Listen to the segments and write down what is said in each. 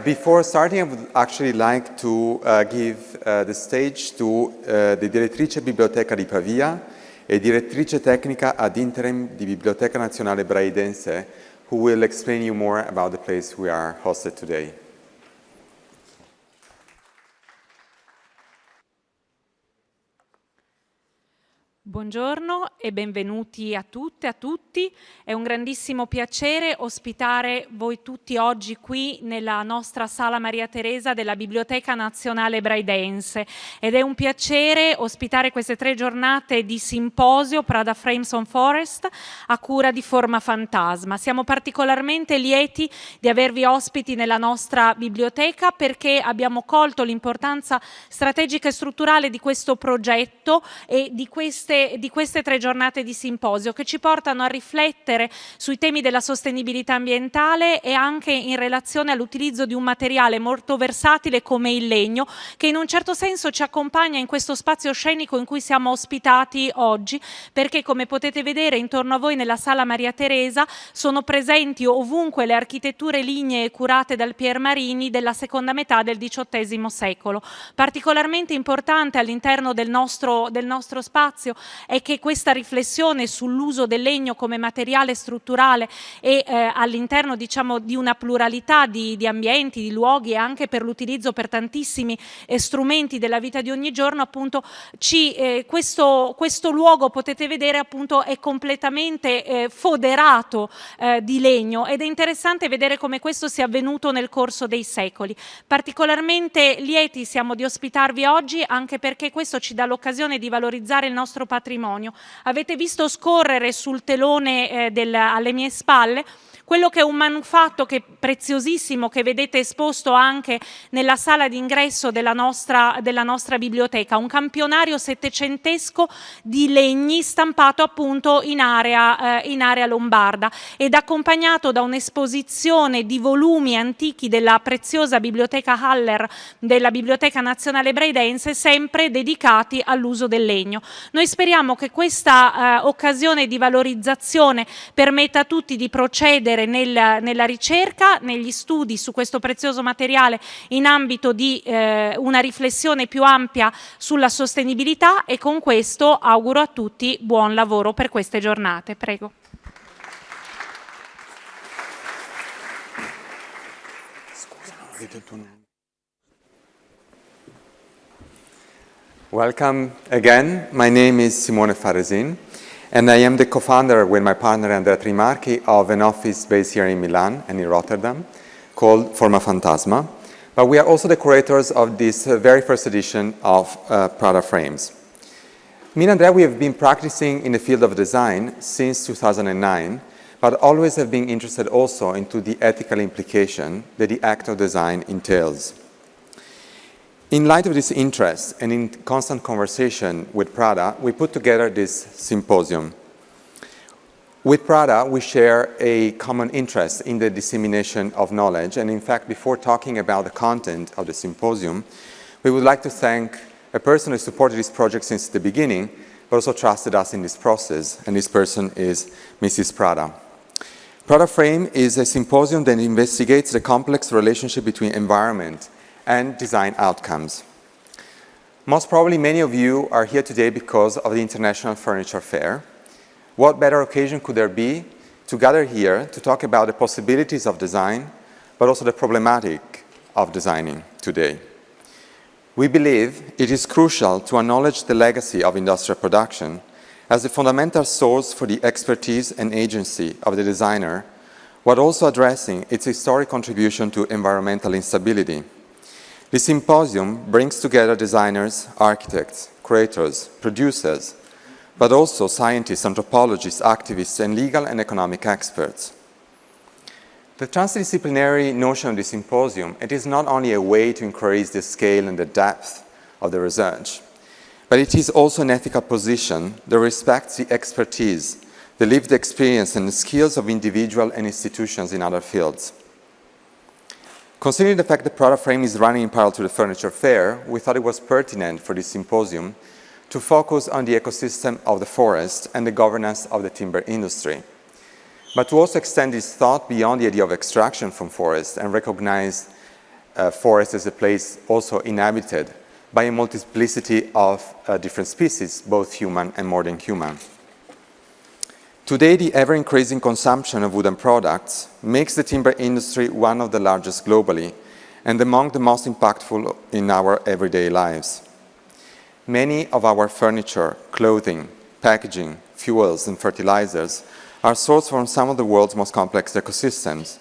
Before starting, I would actually like to give the stage to the direttrice Biblioteca di Pavia e direttrice tecnica ad interim di Biblioteca Nazionale Braidense, who will explain you more about the place we are hosted today. Buongiorno e benvenuti a tutte e a tutti. È un grandissimo piacere ospitare voi tutti oggi qui nella nostra Sala Maria Teresa della Biblioteca Nazionale Braidense ed è un piacere ospitare queste 3 giornate di simposio Prada Frames on Forest a cura di Formafantasma. Siamo particolarmente lieti di avervi ospiti nella nostra biblioteca perché abbiamo colto l'importanza strategica e strutturale di questo progetto e di queste 3 giornate di simposio che ci portano a riflettere sui temi della sostenibilità ambientale e anche in relazione all'utilizzo di un materiale molto versatile come il legno, che in un certo senso ci accompagna in questo spazio scenico in cui siamo ospitati oggi, perché come potete vedere intorno a voi nella Sala Maria Teresa sono presenti ovunque le architetture lignee curate dal Pier Marini della seconda metà del XVIII secolo. Particolarmente importante all'interno del nostro spazio è che questa riflessione sull'uso del legno come materiale strutturale e all'interno diciamo di una pluralità di ambienti, di luoghi e anche per l'utilizzo per tantissimi strumenti della vita di ogni giorno, appunto questo luogo potete vedere appunto è completamente foderato di legno ed è interessante vedere come questo sia avvenuto nel corso dei secoli. Particolarmente lieti siamo di ospitarvi oggi anche perché questo ci dà l'occasione di valorizzare il nostro patrimonio. Avete visto scorrere sul telone alle mie spalle quello che è un manufatto che è preziosissimo, che vedete esposto anche nella sala d'ingresso della nostra biblioteca, un campionario settecentesco di legni stampato appunto in area lombarda ed accompagnato da un'esposizione di volumi antichi della preziosa biblioteca Haller della Biblioteca Nazionale Braidense, sempre dedicati all'uso del legno. Noi speriamo che questa occasione di valorizzazione permetta a tutti di procedere nella ricerca, negli studi su questo prezioso materiale in ambito di una riflessione più ampia sulla sostenibilità e con questo auguro a tutti buon lavoro per queste giornate. Prego. Welcome again. My name is Simone Faresin, and I am the co-founder with my partner Andrea Trimarchi of an office based here in Milan and in Rotterdam called Formafantasma. But we are also the curators of this very first edition of Prada Frames. Me and Andrea, we have been practicing in the field of design since 2009, but always have been interested also into the ethical implication that the act of design entails. In light of this interest and in constant conversation with Prada, we put together this symposium. With Prada, we share a common interest in the dissemination of knowledge, and in fact, before talking about the content of the symposium, we would like to thank a person who supported this project since the beginning, but also trusted us in this process, and this person is Mrs. Prada. Prada Frame is a symposium that investigates the complex relationship between environment and design outcomes. Most probably many of you are here today because of the International Furniture Fair. What better occasion could there be to gather here to talk about the possibilities of design, but also the problematic of designing today? We believe it is crucial to acknowledge the legacy of industrial production as the fundamental source for the expertise and agency of the designer, while also addressing its historic contribution to environmental instability. The symposium brings together designers, architects, curators, producers, but also scientists, anthropologists, activists, and legal and economic experts. The transdisciplinary notion of the symposium, it is not only a way to increase the scale and the depth of the research, but it is also an ethical position that respects the expertise, the lived experience and the skills of individuals and institutions in other fields. Considering the fact that Prada Frame is running in parallel to the Furniture Fair, we thought it was pertinent for this symposium to focus on the ecosystem of the forest and the governance of the timber industry, but to also extend this thought beyond the idea of extraction from forests and recognize forest as a place also inhabited by a multiplicity of different species, both human and more than human. Today, the ever-increasing consumption of wooden products makes the timber industry one of the largest globally and among the most impactful in our everyday lives. Many of our furniture, clothing, packaging, fuels, and fertilizers are sourced from some of the world's most complex ecosystems.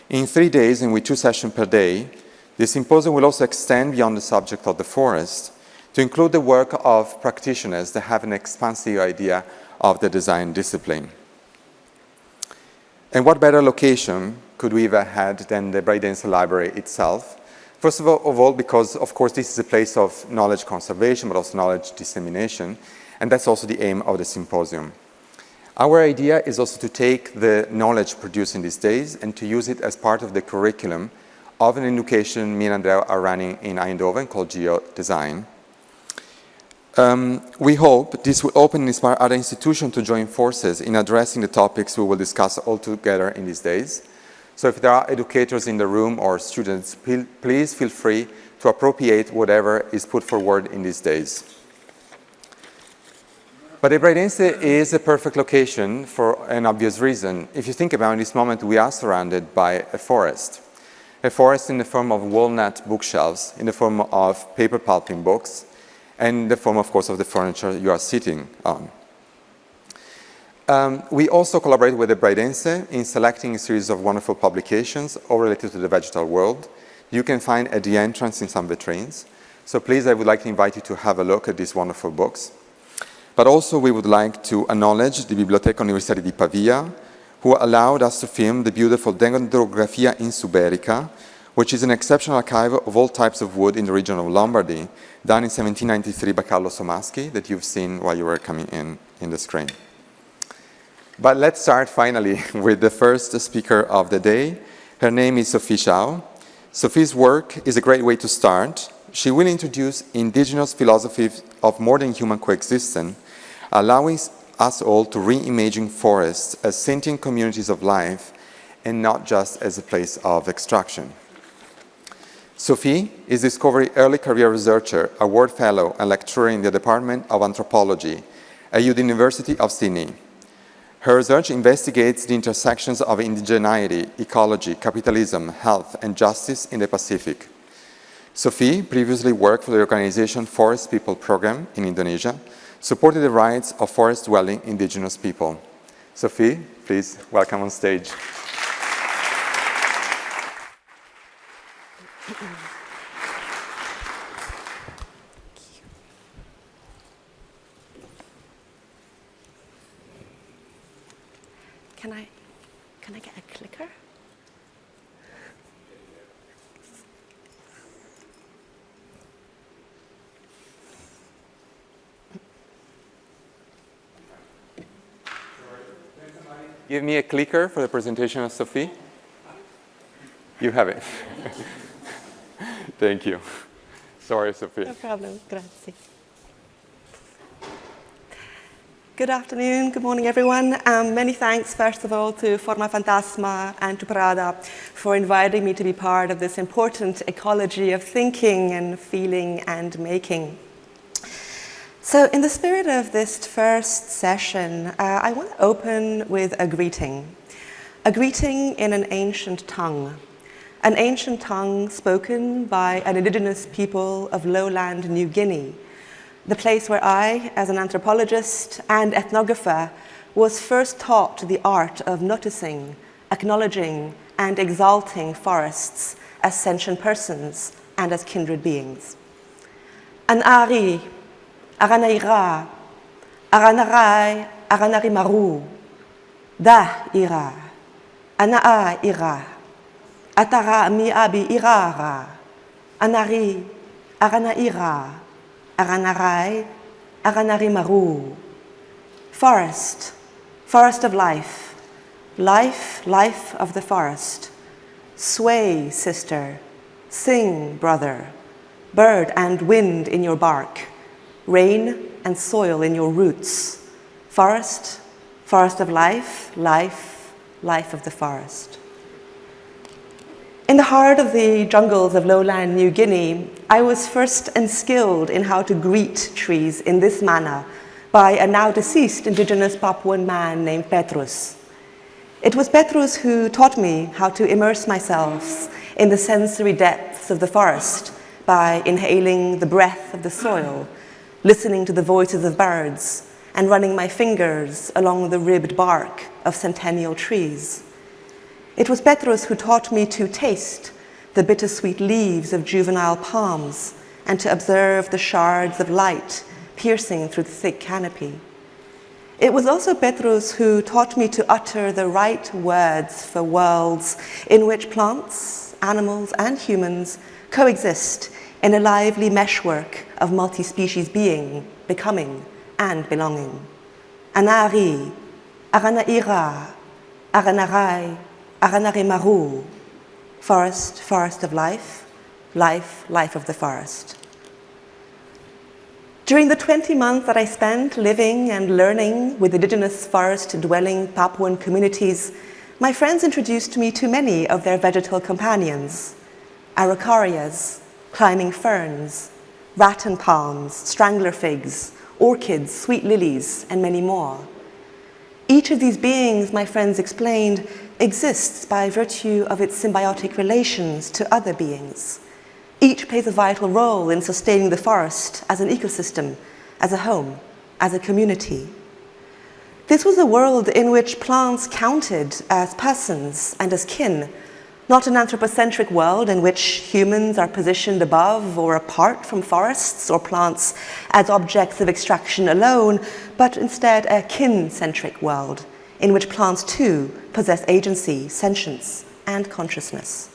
In 3 days and with 2 sessions per day, the symposium will also extend beyond the subject of the forest to include the work of practitioners that have an expansive idea of the design discipline. And what better location could we have had than the Braidense Library itself? First of all, because, of course, this is a place of knowledge conservation, but also knowledge dissemination, and that's also the aim of the symposium. Our idea is also to take the knowledge produced in these days and to use it as part of the curriculum of an education me and Andrea are running in Eindhoven called Geodesign. We hope this will open and inspire other institutions to join forces in addressing the topics we will discuss all together in these days. So if there are educators in the room or students, please feel free to appropriate whatever is put forward in these days. But the Braidense is a perfect location for an obvious reason. If you think about it, in this moment, we are surrounded by a forest in the form of walnut bookshelves, in the form of paper pulping books, and in the form, of course, of the furniture you are sitting on. We also collaborate with the Braidense in selecting a series of wonderful publications all related to the vegetal world. You can find at the entrance in some vitrines. So please, I would like to invite you to have a look at these wonderful books. But also we would like to acknowledge the Biblioteca Nazionale di Pavia, who allowed us to film the beautiful Dendrografia insuberica, which is an exceptional archive of all types of wood in the region of Lombardy, done in 1793 by Carlo Somaschi, that you've seen while you were coming in the screen. But let's start finally with the first speaker of the day. Her name is SOPHIE CHAO. Sophie's work is a great way to start. She will introduce indigenous philosophies of more than human coexistence, allowing us all to reimagine forests as sentient communities of life and not just as a place of extraction. Sophie is Discovery Early Career Researcher, Award Fellow and Lecturer in the Department of Anthropology at the University of Sydney. Her research investigates the intersections of indigeneity, ecology, capitalism, health, and justice in the Pacific. Sophie previously worked for the organization Forest People Program in Indonesia, supported the rights of forest-dwelling indigenous people. Sophie, please welcome on stage. Can I get a clicker? Give me a clicker for the presentation of Sophie. You have it. Thank you. Sorry, Sophie. No problem, grazie. Good afternoon, good morning, everyone. Many thanks, first of all, to Formafantasma and to Prada for inviting me to be part of this important ecology of thinking and feeling and making. So in the spirit of this first session, I want to open with a greeting in an ancient tongue spoken by an indigenous people of lowland New Guinea, the place where I, as an anthropologist and ethnographer, was first taught the art of noticing, acknowledging, and exalting forests as sentient persons and as kindred beings. An ari, aranaira, aranarai, aranari maru, da ira, anaa ira, atara mi abi irara, anari, aranaira, aranarai, aranari maru. Forest, forest of life, life of the forest. Sway, sister, sing, brother, bird and wind in your bark. rain and soil in your roots. Forest, forest of life, life, life of the forest. In the heart of the jungles of lowland New Guinea, I was first unskilled in how to greet trees in this manner by a now deceased indigenous Papuan man named Petrus. It was Petrus who taught me how to immerse myself in the sensory depths of the forest by inhaling the breath of the soil, listening to the voices of birds, and running my fingers along the ribbed bark of centennial trees. It was Petrus who taught me to taste the bittersweet leaves of juvenile palms and to observe the shards of light piercing through the thick canopy. It was also Petrus who taught me to utter the right words for worlds in which plants, animals, and humans coexist in a lively meshwork of multi-species being, becoming, and belonging. Anari, Aranaira, Aranarai, Aranare Maru, forest, forest of life, life, life of the forest. During the 20 months that I spent living and learning with indigenous forest-dwelling Papuan communities, my friends introduced me to many of their vegetal companions: araucarias, climbing ferns, rattan palms, strangler figs, orchids, sweet lilies, and many more. Each of these beings, my friends explained, exists by virtue of its symbiotic relations to other beings. Each plays a vital role in sustaining the forest as an ecosystem, as a home, as a community. This was a world in which plants counted as persons and as kin, not an anthropocentric world in which humans are positioned above or apart from forests or plants as objects of extraction alone, but instead a kin-centric world in which plants too possess agency, sentience, and consciousness.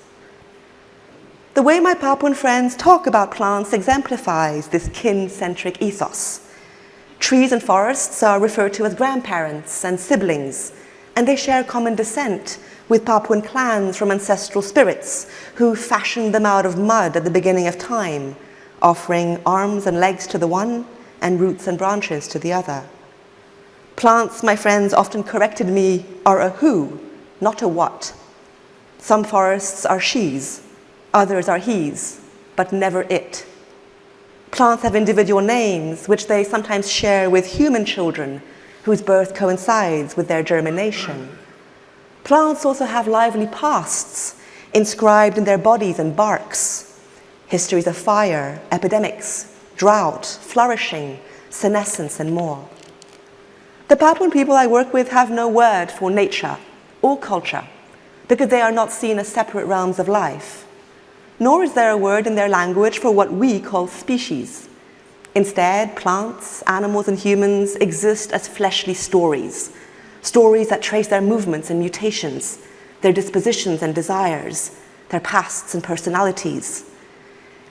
The way my Papuan friends talk about plants exemplifies this kin-centric ethos. Trees and forests are referred to as grandparents and siblings, and they share common descent with Papuan clans from ancestral spirits who fashioned them out of mud at the beginning of time, offering arms and legs to the one and roots and branches to the other. Plants, my friends often corrected me, are a who, not a what. Some forests are she's, others are he's, but never it. Plants have individual names, which they sometimes share with human children, whose birth coincides with their germination. Plants also have lively pasts inscribed in their bodies and barks, histories of fire, epidemics, drought, flourishing, senescence, and more. The Papuan people I work with have no word for nature or culture because they are not seen as separate realms of life. Nor is there a word in their language for what we call species. Instead, plants, animals, and humans exist as fleshly stories, stories that trace their movements and mutations, their dispositions and desires, their pasts and personalities.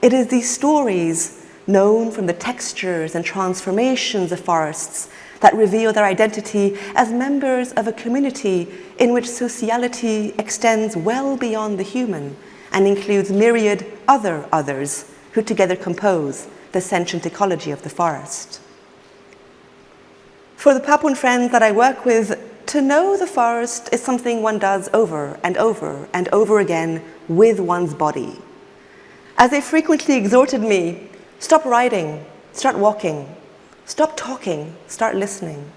It is these stories, known from the textures and transformations of forests, that reveal their identity as members of a community in which sociality extends well beyond the human and includes myriad other others who together compose the sentient ecology of the forest. For the Papuan friends that I work with, to know the forest is something one does over and over and over again with one's body. As they frequently exhorted me, stop writing, start walking. Stop talking, start listening.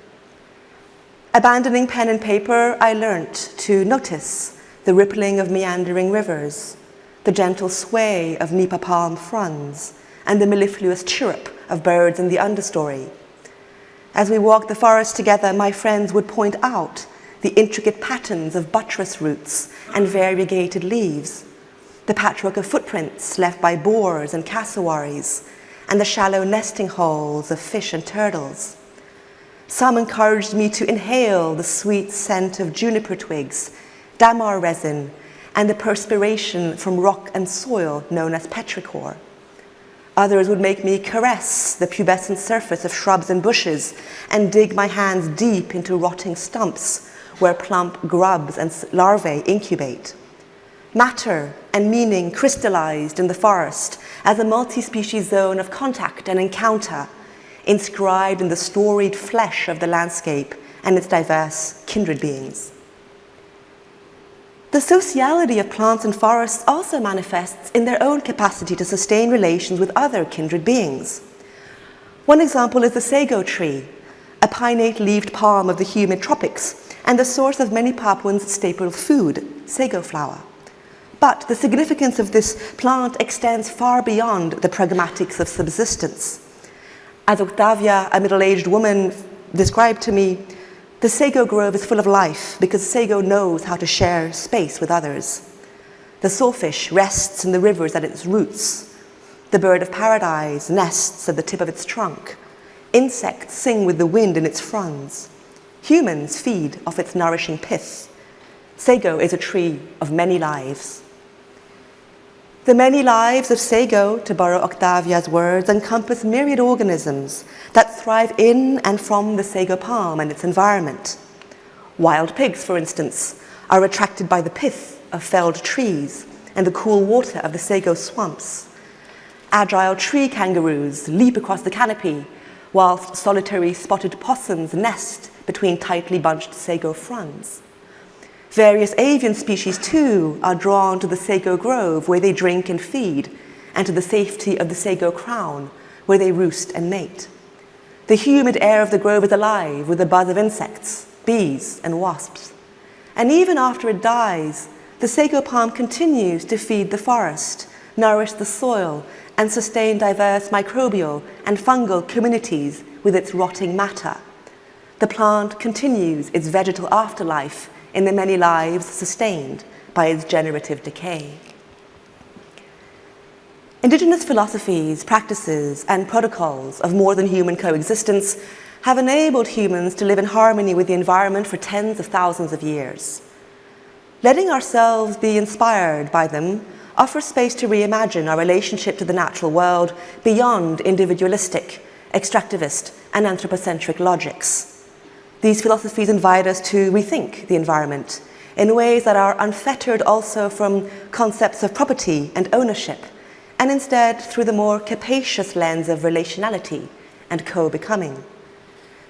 Abandoning pen and paper, I learnt to notice the rippling of meandering rivers, the gentle sway of nipa palm fronds, and the mellifluous chirrup of birds in the understory. As we walked the forest together, my friends would point out the intricate patterns of buttress roots and variegated leaves, the patchwork of footprints left by boars and cassowaries, and the shallow nesting holes of fish and turtles. Some encouraged me to inhale the sweet scent of juniper twigs, damar resin, and the perspiration from rock and soil known as petrichor. Others would make me caress the pubescent surface of shrubs and bushes and dig my hands deep into rotting stumps where plump grubs and larvae incubate. Matter and meaning crystallized in the forest as a multi-species zone of contact and encounter, inscribed in the storied flesh of the landscape and its diverse kindred beings. The sociality of plants and forests also manifests in their own capacity to sustain relations with other kindred beings. One example is the sago tree, a pinnate-leaved palm of the humid tropics and the source of many Papuans' staple food, sago flour. But the significance of this plant extends far beyond the pragmatics of subsistence. As Octavia, a middle-aged woman, described to me, the sago grove is full of life because sago knows how to share space with others. The sawfish rests in the rivers at its roots. The bird of paradise nests at the tip of its trunk. Insects sing with the wind in its fronds. Humans feed off its nourishing pith. Sago is a tree of many lives. The many lives of sago, to borrow Octavia's words, encompass myriad organisms that thrive in and from the sago palm and its environment. Wild pigs, for instance, are attracted by the pith of felled trees and the cool water of the sago swamps. Agile tree kangaroos leap across the canopy, whilst solitary spotted possums nest between tightly bunched sago fronds. Various avian species, too, are drawn to the sago grove where they drink and feed, and to the safety of the sago crown where they roost and mate. The humid air of the grove is alive with the buzz of insects, bees, and wasps. And even after it dies, the sago palm continues to feed the forest, nourish the soil, and sustain diverse microbial and fungal communities with its rotting matter. The plant continues its vegetal afterlife in the many lives sustained by its generative decay. Indigenous philosophies, practices, and protocols of more than human coexistence have enabled humans to live in harmony with the environment for tens of thousands of years. Letting ourselves be inspired by them offers space to reimagine our relationship to the natural world beyond individualistic, extractivist, and anthropocentric logics. These philosophies invite us to rethink the environment in ways that are unfettered also from concepts of property and ownership, and instead through the more capacious lens of relationality and co-becoming.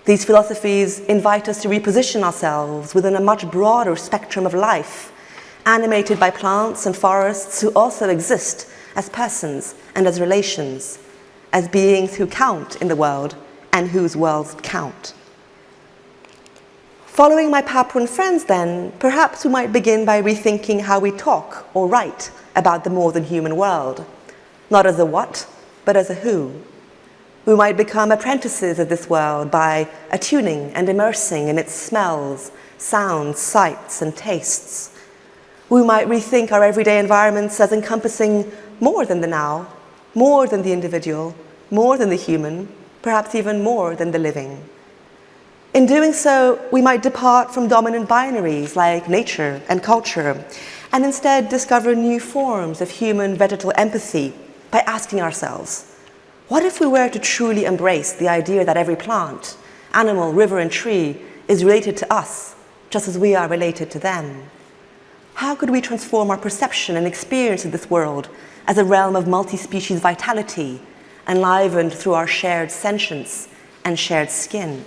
These philosophies invite us to reposition ourselves within a much broader spectrum of life, animated by plants and forests who also exist as persons and as relations, as beings who count in the world and whose worlds count. Following my Papuan friends, then, perhaps we might begin by rethinking how we talk or write about the more than human world, not as a what, but as a who. We might become apprentices of this world by attuning and immersing in its smells, sounds, sights, and tastes. We might rethink our everyday environments as encompassing more than the now, more than the individual, more than the human, perhaps even more than the living. In doing so, we might depart from dominant binaries like nature and culture, and instead discover new forms of human vegetal empathy by asking ourselves, what if we were to truly embrace the idea that every plant, animal, river, and tree is related to us, just as we are related to them? How could we transform our perception and experience of this world as a realm of multi-species vitality, enlivened through our shared sentience and shared skin?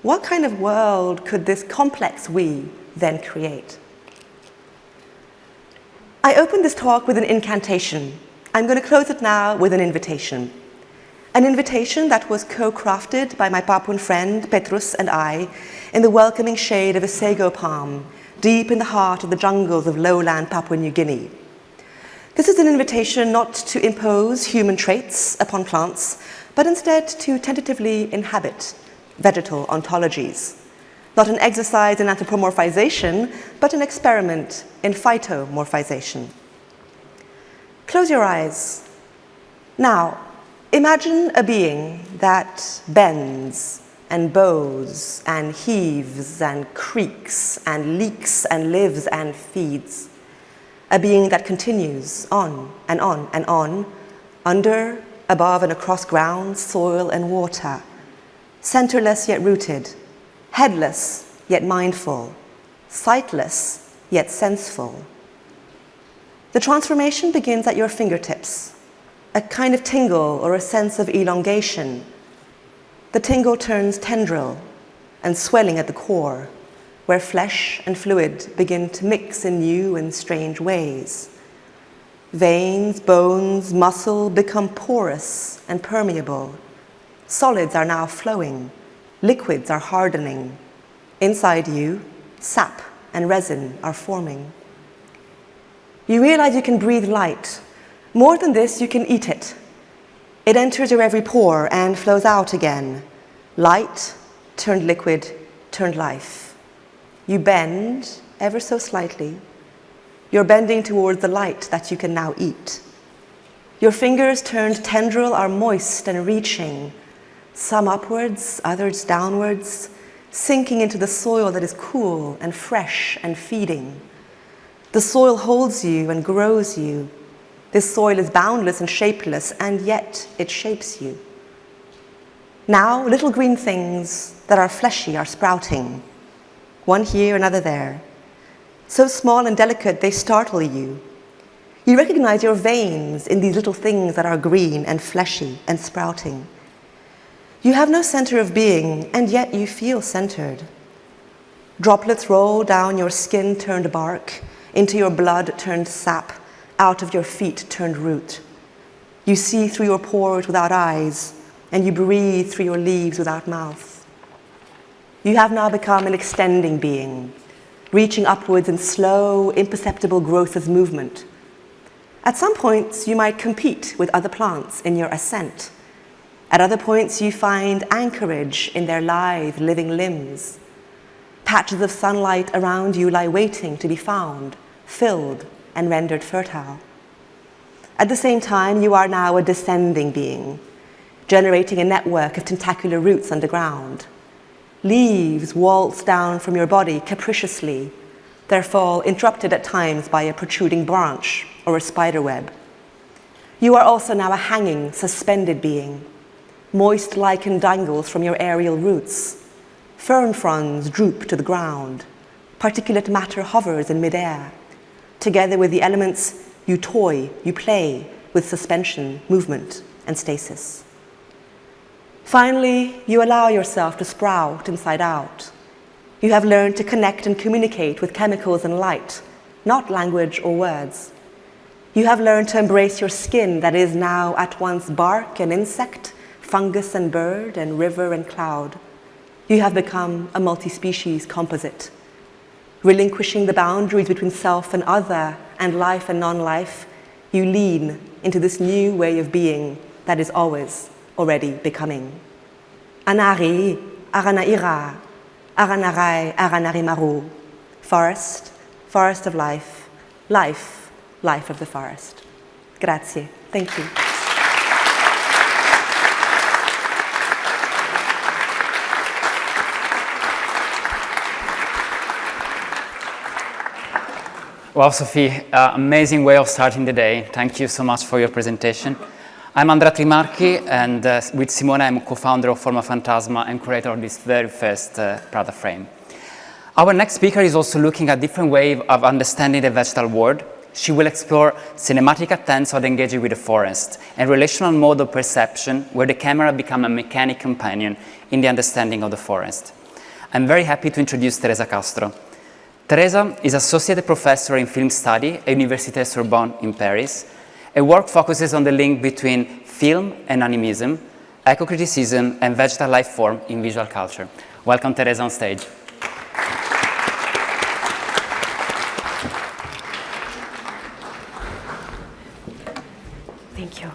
What kind of world could this complex we then create? I opened this talk with an incantation. I'm going to close it now with an invitation. An invitation that was co-crafted by my Papuan friend Petrus and I in the welcoming shade of a sago palm, deep in the heart of the jungles of lowland Papua New Guinea. This is an invitation not to impose human traits upon plants, but instead to tentatively inhabit vegetal ontologies. Not an exercise in anthropomorphization, but an experiment in phytomorphization. Close your eyes. Now, imagine a being that bends and bows and heaves and creaks and leaks and lives and feeds. A being that continues on and on and on, under, above, and across ground, soil, and water. Centerless yet rooted, headless yet mindful, sightless yet senseful. The transformation begins at your fingertips, a kind of tingle or a sense of elongation. The tingle turns tendril and swelling at the core, where flesh and fluid begin to mix in new and strange ways. Veins, bones, muscle become porous and permeable. Solids are now flowing. Liquids are hardening. Inside you, sap and resin are forming. You realize you can breathe light. More than this, you can eat it. It enters your every pore and flows out again. Light turned liquid, turned life. You bend ever so slightly. You're bending towards the light that you can now eat. Your fingers turned tendril are moist and reaching, some upwards, others downwards, sinking into the soil that is cool and fresh and feeding. The soil holds you and grows you. This soil is boundless and shapeless, and yet it shapes you. Now, little green things that are fleshy are sprouting, one here, another there. So small and delicate, they startle you. You recognize your veins in these little things that are green and fleshy and sprouting. You have no center of being, and yet you feel centered. Droplets roll down your skin-turned bark, into your blood-turned sap, out of your feet-turned root. You see through your pores without eyes, and you breathe through your leaves without mouth. You have now become an extending being, reaching upwards in slow, imperceptible growth of movement. At some points, you might compete with other plants in your ascent. At other points, you find anchorage in their lithe, living limbs. Patches of sunlight around you lie waiting to be found, filled, and rendered fertile. At the same time, you are now a descending being, generating a network of tentacular roots underground. Leaves waltz down from your body capriciously, their fall interrupted at times by a protruding branch or a spider web. You are also now a hanging, suspended being. Moist lichen dangles from your aerial roots. Fern fronds droop to the ground. Particulate matter hovers in midair. Together with the elements, you toy, you play with suspension, movement, and stasis. Finally, you allow yourself to sprout inside out. You have learned to connect and communicate with chemicals and light, not language or words. You have learned to embrace your skin that is now at once bark and insect, fungus and bird, and river and cloud. You have become a multi-species composite. Relinquishing the boundaries between self and other, and life and non-life, you lean into this new way of being that is always already becoming. Anari, aranaira, aranarai, aranarimaru. Forest, forest of life, life, life of the forest. Grazie. Thank you. Wow, Sophie, amazing way of starting the day. Thank you so much for your presentation. I'm Andrea Trimarchi, and with Simone, I'm co-founder of Formafantasma and curator of this very first Prada frame. Our next speaker is also looking at a different way of understanding the vegetal world. She will explore cinematic attempts at engaging with the forest and relational mode of perception where the camera becomes a mechanic companion in the understanding of the forest. I'm very happy to introduce Teresa Castro. Teresa is Associate Professor in Film Study at Université Sorbonne in Paris. Her work focuses on the link between film and animism, eco-criticism, and vegetal life form in visual culture. Welcome, Teresa, on stage. Thank you.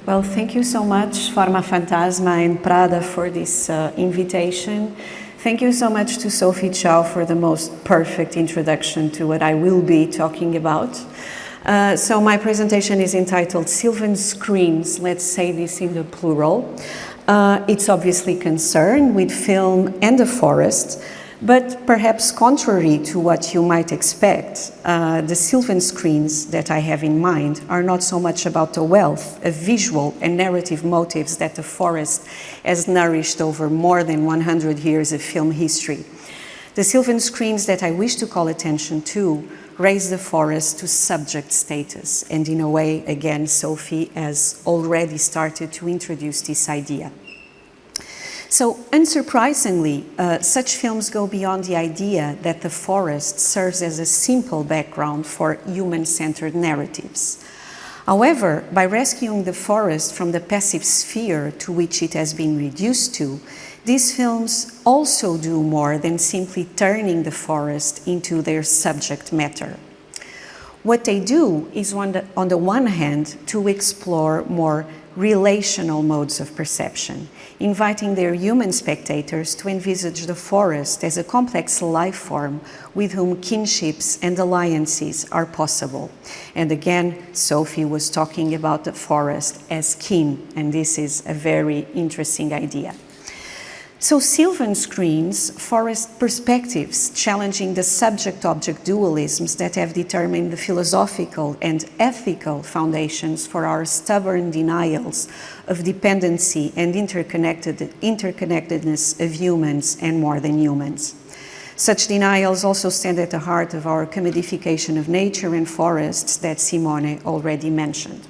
Well, thank you so much, Formafantasma and Prada, for this invitation. Thank you so much to Sophie Chao for the most perfect introduction to what I will be talking about. So my presentation is entitled Sylvan Screens, let's say this in the plural. It's obviously concerned with film and the forest, but perhaps contrary to what you might expect, the Sylvan screens that I have in mind are not so much about the wealth of visual and narrative motives that the forest has nourished over more than 100 years of film history. The Sylvan screens that I wish to call attention to raise the forest to subject status, and in a way, again, Sophie has already started to introduce this idea. So, unsurprisingly, such films go beyond the idea that the forest serves as a simple background for human-centered narratives. However, by rescuing the forest from the passive sphere to which it has been reduced to, these films also do more than simply turning the forest into their subject matter. What they do is, on the one hand, to explore more relational modes of perception, inviting their human spectators to envisage the forest as a complex life form with whom kinships and alliances are possible. And again, Sophie was talking about the forest as kin, and this is a very interesting idea. So Sylvan screens forest perspectives, challenging the subject-object dualisms that have determined the philosophical and ethical foundations for our stubborn denials of dependency and interconnectedness of humans and more than humans. Such denials also stand at the heart of our commodification of nature and forests that Simone already mentioned.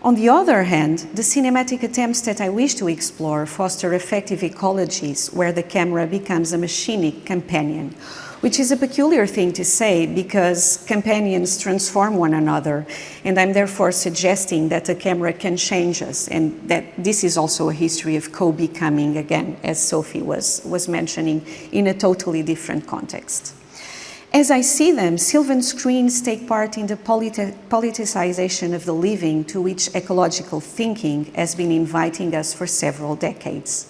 On the other hand, the cinematic attempts that I wish to explore foster effective ecologies where the camera becomes a machinic companion, which is a peculiar thing to say because companions transform one another, and I'm therefore suggesting that the camera can change us, and that this is also a history of co-becoming, again, as Sophie was mentioning, in a totally different context. As I see them, Sylvan screens take part in the politicization of the living to which ecological thinking has been inviting us for several decades.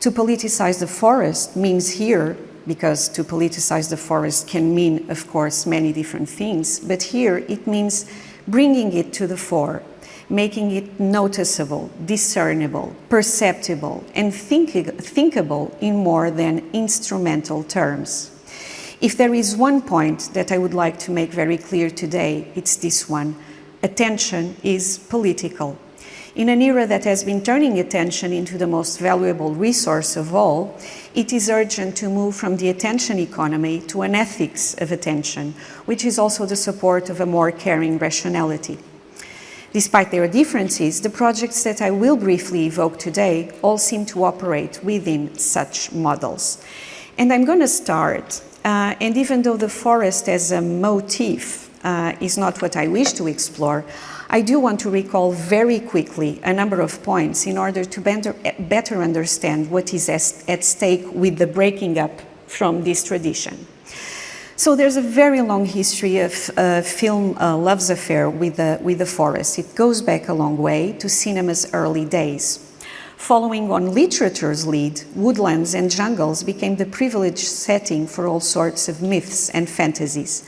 To politicize the forest means here, because to politicize the forest can mean, of course, many different things, but here it means bringing it to the fore, making it noticeable, discernible, perceptible, and thinkable in more than instrumental terms. If there is one point that I would like to make very clear today, it's this one. Attention is political. In an era that has been turning attention into the most valuable resource of all, it is urgent to move from the attention economy to an ethics of attention, which is also the support of a more caring rationality. Despite their differences, the projects that I will briefly evoke today all seem to operate within such models. And I'm going to start. And even though the forest as a motif is not what I wish to explore, I do want to recall very quickly a number of points in order to better understand what is at stake with the breaking up from this tradition. So there's a very long history of film love's affair with the forest. It goes back a long way to cinema's early days. Following on literature's lead, woodlands and jungles became the privileged setting for all sorts of myths and fantasies,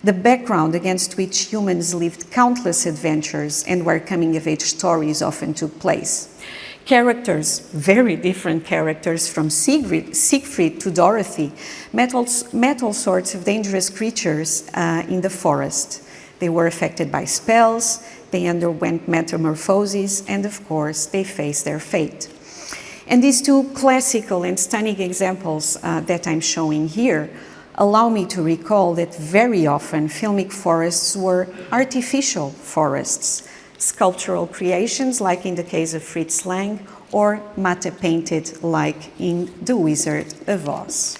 the background against which humans lived countless adventures and where coming-of-age stories often took place. Characters, very different characters from Siegfried to Dorothy, met all sorts of dangerous creatures in the forest. They were affected by spells, they underwent metamorphoses, and of course, they faced their fate. And these two classical and stunning examples that I'm showing here allow me to recall that very often filmic forests were artificial forests, sculptural creations like in the case of Fritz Lang, or matte painted like in The Wizard of Oz.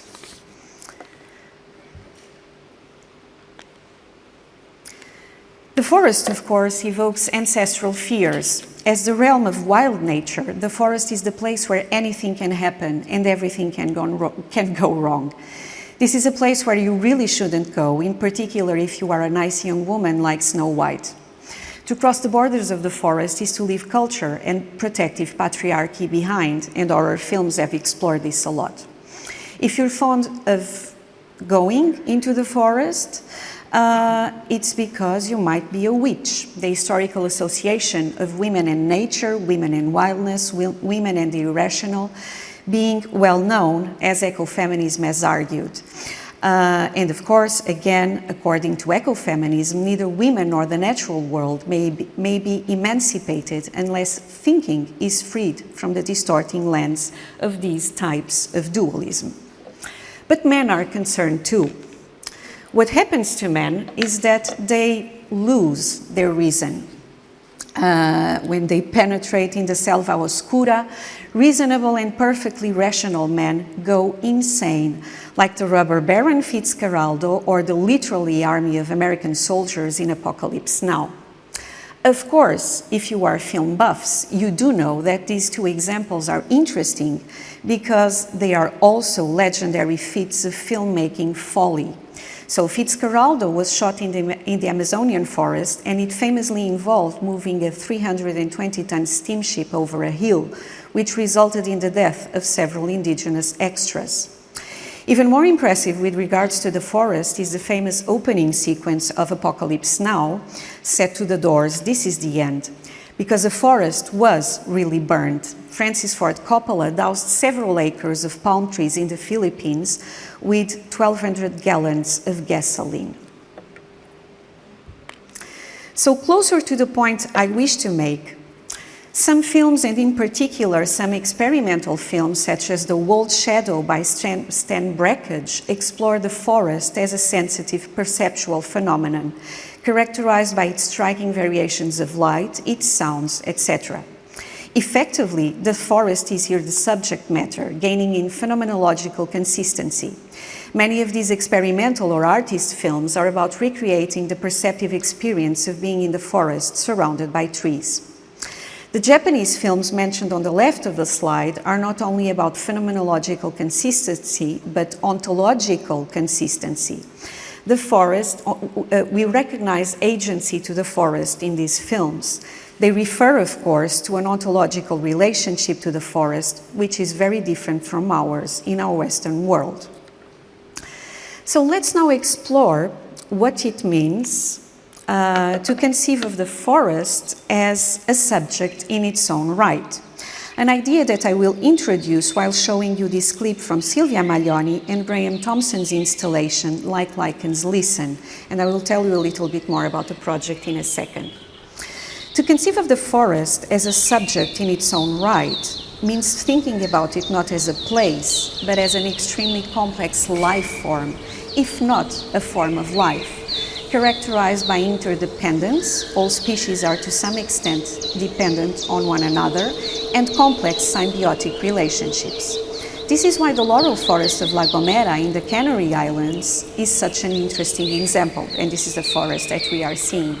The forest, of course, evokes ancestral fears. As the realm of wild nature, the forest is the place where anything can happen and everything can go wrong. This is a place where you really shouldn't go, in particular if you are a nice young woman like Snow White. To cross the borders of the forest is to leave culture and protective patriarchy behind, and horror films have explored this a lot. If you're fond of going into the forest, it's because you might be a witch. The historical association of women and nature, women and wildness, women and the irrational, being well known, as ecofeminism has argued. And of course, again, according to ecofeminism, neither women nor the natural world may be emancipated unless thinking is freed from the distorting lens of these types of dualism. But men are concerned too. What happens to men is that they lose their reason. when they penetrate in the selva oscura, reasonable and perfectly rational men go insane, like the robber baron Fitzcarraldo or the literally army of American soldiers in Apocalypse Now. Of course, if you are film buffs, you do know that these two examples are interesting because they are also legendary feats of filmmaking folly. So Fitzcarraldo was shot in the Amazonian forest, and it famously involved moving a 320-ton steamship over a hill, which resulted in the death of several indigenous extras. Even more impressive with regards to the forest is the famous opening sequence of Apocalypse Now, set to the doors, "This is the end," because the forest was really burned. Francis Ford Coppola doused several acres of palm trees in the Philippines with 1,200 gallons of gasoline. So closer to the point I wish to make, some films, and in particular some experimental films such as The Walled Shadow by Stan Brakhage, explore the forest as a sensitive perceptual phenomenon, characterized by its striking variations of light, its sounds, etc. Effectively, the forest is here the subject matter, gaining in phenomenological consistency. Many of these experimental or artist films are about recreating the perceptive experience of being in the forest surrounded by trees. The Japanese films mentioned on the left of the slide are not only about phenomenological consistency, but ontological consistency. The forest, we recognize agency to the forest in these films. They refer, of course, to an ontological relationship to the forest, which is very different from ours in our Western world. So let's now explore what it means to conceive of the forest as a subject in its own right. An idea that I will introduce while showing you this clip from Silvia Maglioni and Graham Thompson's installation, Like Lichens Listen, and I will tell you a little bit more about the project in a second. To conceive of the forest as a subject in its own right means thinking about it not as a place, but as an extremely complex life form, if not a form of life. Characterized by interdependence, all species are to some extent dependent on one another, and complex symbiotic relationships. This is why the laurel forest of La Gomera in the Canary Islands is such an interesting example, and this is the forest that we are seeing.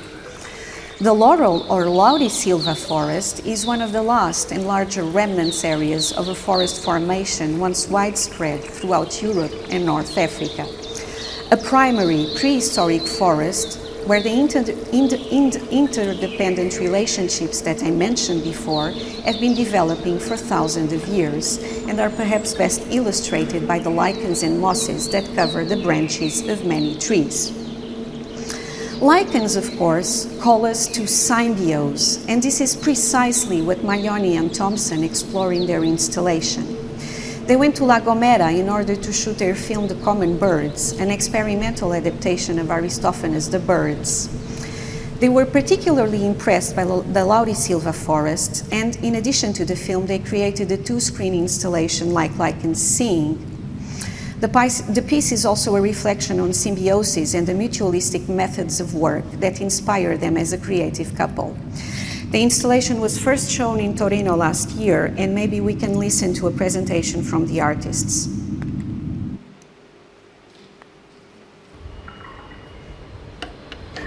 The laurel or laurisilva forest is one of the last and larger remnants areas of a forest formation once widespread throughout Europe and North Africa. A primary prehistoric forest where the interdependent relationships that I mentioned before have been developing for thousands of years and are perhaps best illustrated by the lichens and mosses that cover the branches of many trees. Lichens, of course, call us to symbiose, and this is precisely what Maglioni and Thompson explore in their installation. They went to La Gomera in order to shoot their film The Common Birds, an experimental adaptation of Aristophanes' The Birds. They were particularly impressed by the laurisilva forest, and in addition to the film, they created a two-screen installation Like Lichens Sing. The piece is also a reflection on symbiosis and the mutualistic methods of work that inspire them as a creative couple. The installation was first shown in Torino last year, and maybe we can listen to a presentation from the artists.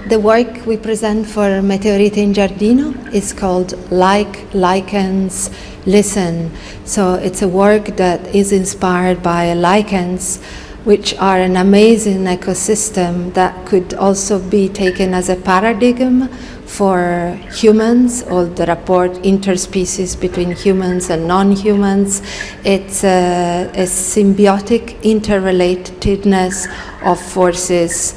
The work we present for Meteorite in Giardino is called Like Lichens Listen. So it's a work that is inspired by lichens, which are an amazing ecosystem that could also be taken as a paradigm for humans, or the rapport interspecies between humans and non-humans. It's a symbiotic interrelatedness of forces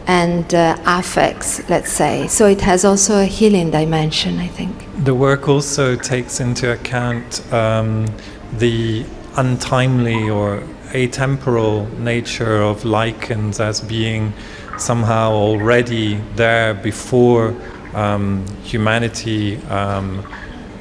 and affects, let's say. So it has also a healing dimension, I think. The work also takes into account the untimely or atemporal nature of lichens as being somehow already there before humanity,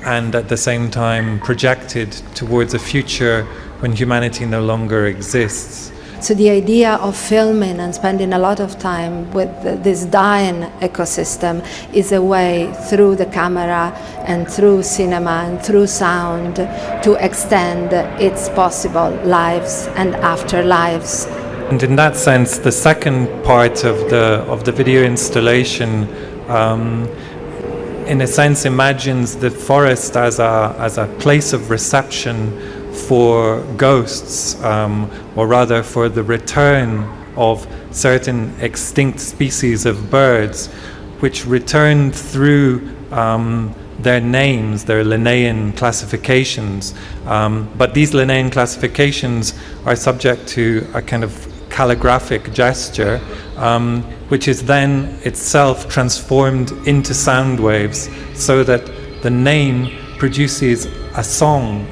and at the same time projected towards a future when humanity no longer exists. So the idea of filming and spending a lot of time with this dying ecosystem is a way through the camera and through cinema and through sound to extend its possible lives and afterlives. And in that sense, the second part of the video installation, in a sense, imagines the forest as a place of reception for ghosts, or rather for the return of certain extinct species of birds, which return through their names, their Linnaean classifications. But these Linnaean classifications are subject to a kind of calligraphic gesture, which is then itself transformed into sound waves, so that the name produces a song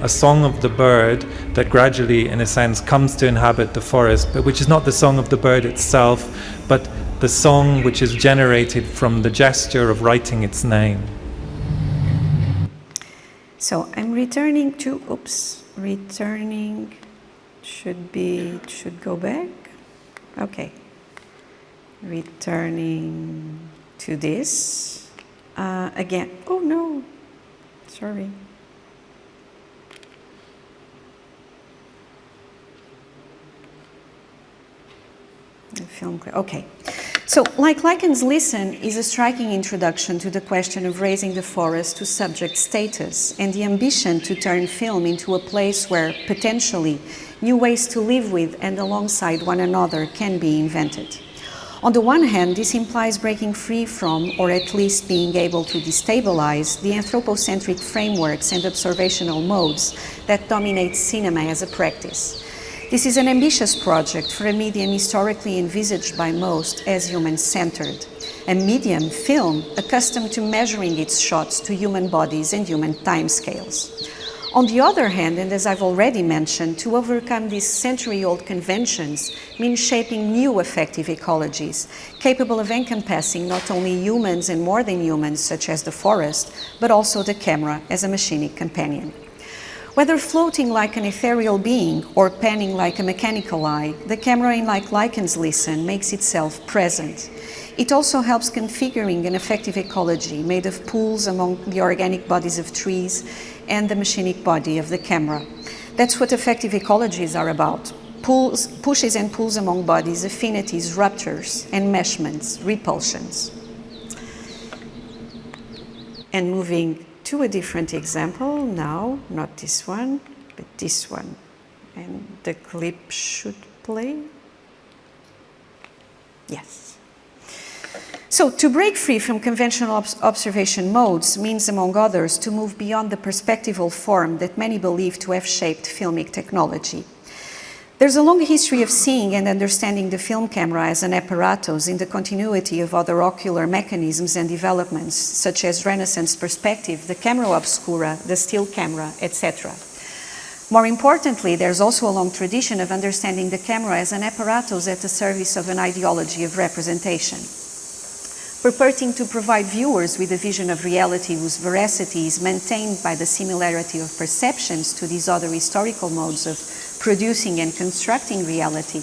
of the bird that gradually, in a sense, comes to inhabit the forest, but which is not the song of the bird itself, but the song which is generated from the gesture of writing its name. So I'm returning to, should go back. Okay, returning to this again. Oh no, sorry. The film. Okay, so like Lichens Listen is a striking introduction to the question of raising the forest to subject status and the ambition to turn film into a place where potentially new ways to live with and alongside one another can be invented. On the one hand, this implies breaking free from, or at least being able to destabilize, the anthropocentric frameworks and observational modes that dominate cinema as a practice. This is an ambitious project for a medium historically envisaged by most as human-centered, a medium, film, accustomed to measuring its shots to human bodies and human timescales. On the other hand, and as I've already mentioned, to overcome these century-old conventions means shaping new affective ecologies, capable of encompassing not only humans and more than humans, such as the forest, but also the camera as a machinic companion. Whether floating like an ethereal being or panning like a mechanical eye, the camera in Like Lichens Listen makes itself present. It also helps configuring an affective ecology made of pools among the organic bodies of trees and the machinic body of the camera. That's what affective ecologies are about. Pushes and pulls among bodies, affinities, ruptures, enmeshments, repulsions. And moving to a different example now, not this one, but this one. And the clip should play. Yes. So to break free from conventional observation modes means, among others, to move beyond the perspectival form that many believe to have shaped filmic technology. There's a long history of seeing and understanding the film camera as an apparatus in the continuity of other ocular mechanisms and developments, such as Renaissance perspective, the camera obscura, the still camera, etc. More importantly, there's also a long tradition of understanding the camera as an apparatus at the service of an ideology of representation, purporting to provide viewers with a vision of reality whose veracity is maintained by the similarity of perceptions to these other historical modes of producing and constructing reality.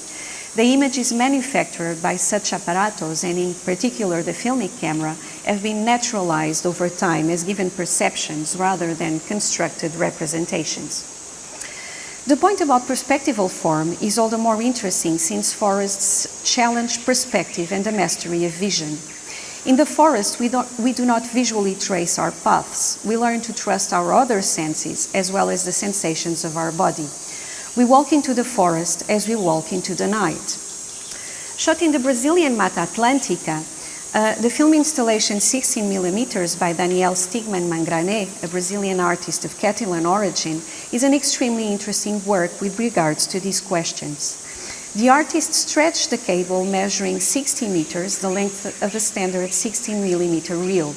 The images manufactured by such apparatus, and in particular the filmic camera, have been naturalized over time as given perceptions rather than constructed representations. The point about perspectival form is all the more interesting since forests challenge perspective and the mastery of vision. In the forest, we do not visually trace our paths. We learn to trust our other senses as well as the sensations of our body. We walk into the forest as we walk into the night. Shot in the Brazilian Mata Atlântica, the film installation 16mm by Daniel Stigman Mangrané, a Brazilian artist of Catalan origin, is an extremely interesting work with regards to these questions. The artist stretched the cable measuring 60 meters, the length of a standard 16mm reel.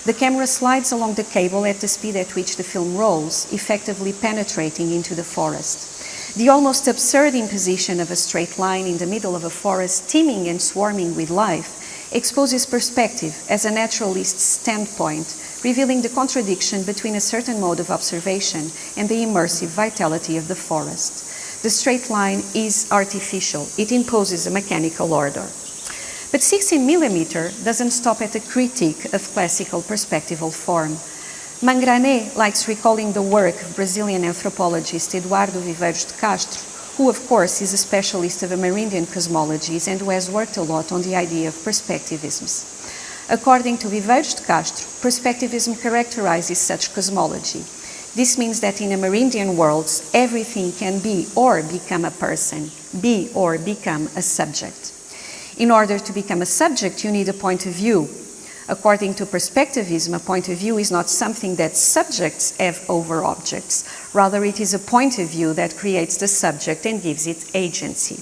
The camera slides along the cable at the speed at which the film rolls, effectively penetrating into the forest. The almost absurd imposition of a straight line in the middle of a forest teeming and swarming with life exposes perspective as a naturalist's standpoint, revealing the contradiction between a certain mode of observation and the immersive vitality of the forest. the straight line is artificial. It imposes a mechanical order. But 16mm doesn't stop at a critique of classical perspectival form. Mangrané likes recalling the work of Brazilian anthropologist Eduardo Viveiros de Castro, who of course is a specialist of Amerindian cosmologies and who has worked a lot on the idea of perspectivisms. According to Viveiros de Castro, perspectivism characterizes such cosmology. This means that in Amerindian worlds, everything can be or become a person, be or become a subject. In order to become a subject, you need a point of view. According to perspectivism, a point of view is not something that subjects have over objects. Rather, it is a point of view that creates the subject and gives it agency.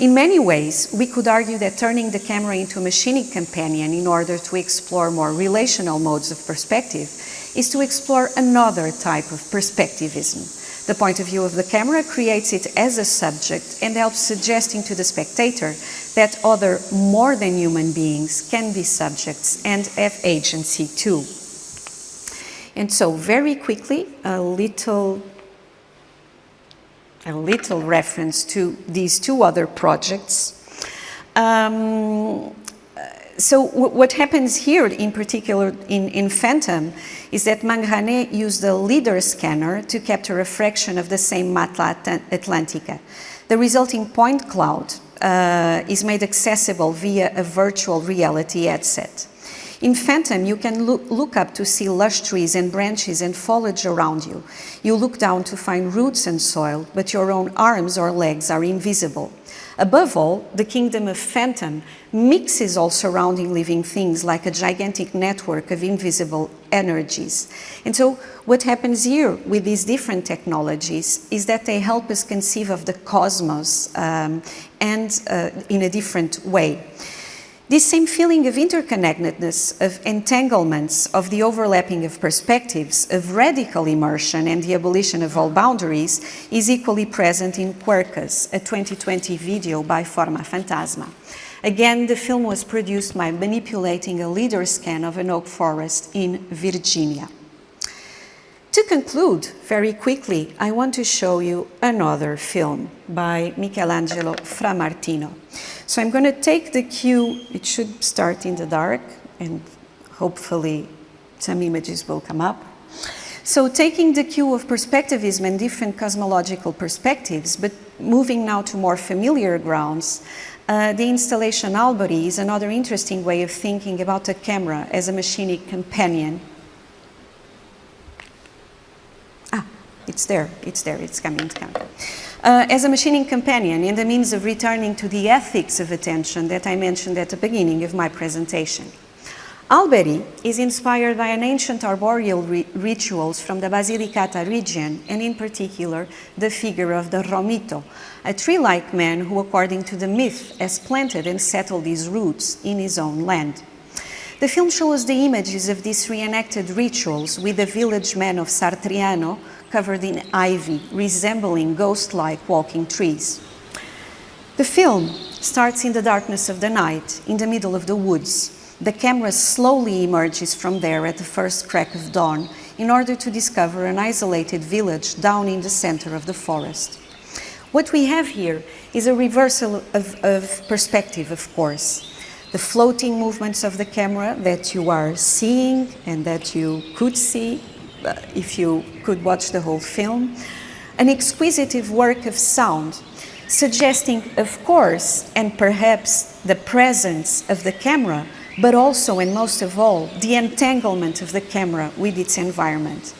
In many ways, we could argue that turning the camera into a machinic companion in order to explore more relational modes of perspective is to explore another type of perspectivism. The point of view of the camera creates it as a subject and helps suggesting to the spectator that other more than human beings can be subjects and have agency too. And so very quickly, a little reference to these two other projects. So what happens here, in particular in Phantom, is that Mangrané used a LIDAR scanner to capture a fraction of the same Matla Atlantica. The resulting point cloud is made accessible via a virtual reality headset. In Phantom, you can look up to see lush trees and branches and foliage around you. You look down to find roots and soil, but your own arms or legs are invisible. Above all, the kingdom of Phantom mixes all surrounding living things like a gigantic network of invisible energies. And so what happens here with these different technologies is that they help us conceive of the cosmos in a different way. This same feeling of interconnectedness, of entanglements, of the overlapping of perspectives, of radical immersion and the abolition of all boundaries is equally present in Quercus, a 2020 video by Formafantasma. Again, the film was produced by manipulating a LIDAR scan of an oak forest in Virginia. To conclude, very quickly, I want to show you another film by Michelangelo Framartino. So I'm going to take the cue, it should start in the dark, and hopefully some images will come up. So taking the cue of perspectivism and different cosmological perspectives, but moving now to more familiar grounds, the installation Alberi is another interesting way of thinking about a camera as a machinic companion. It's coming. As a machining companion and a means of returning to the ethics of attention that I mentioned at the beginning of my presentation. Alberi is inspired by an ancient arboreal rituals from the Basilicata region, and in particular, the figure of the Romito, a tree-like man who, according to the myth, has planted and settled his roots in his own land. The film shows the images of these reenacted rituals with the village men of Sartriano covered in ivy, resembling ghost-like walking trees. The film starts in the darkness of the night, in the middle of the woods. The camera slowly emerges from there at the first crack of dawn in order to discover an isolated village down in the center of the forest. What we have here is a reversal of perspective, of course. The floating movements of the camera that you are seeing and that you could see if you could watch the whole film. An exquisite work of sound, suggesting, of course, and perhaps the presence of the camera, but also and most of all, the entanglement of the camera with its environment.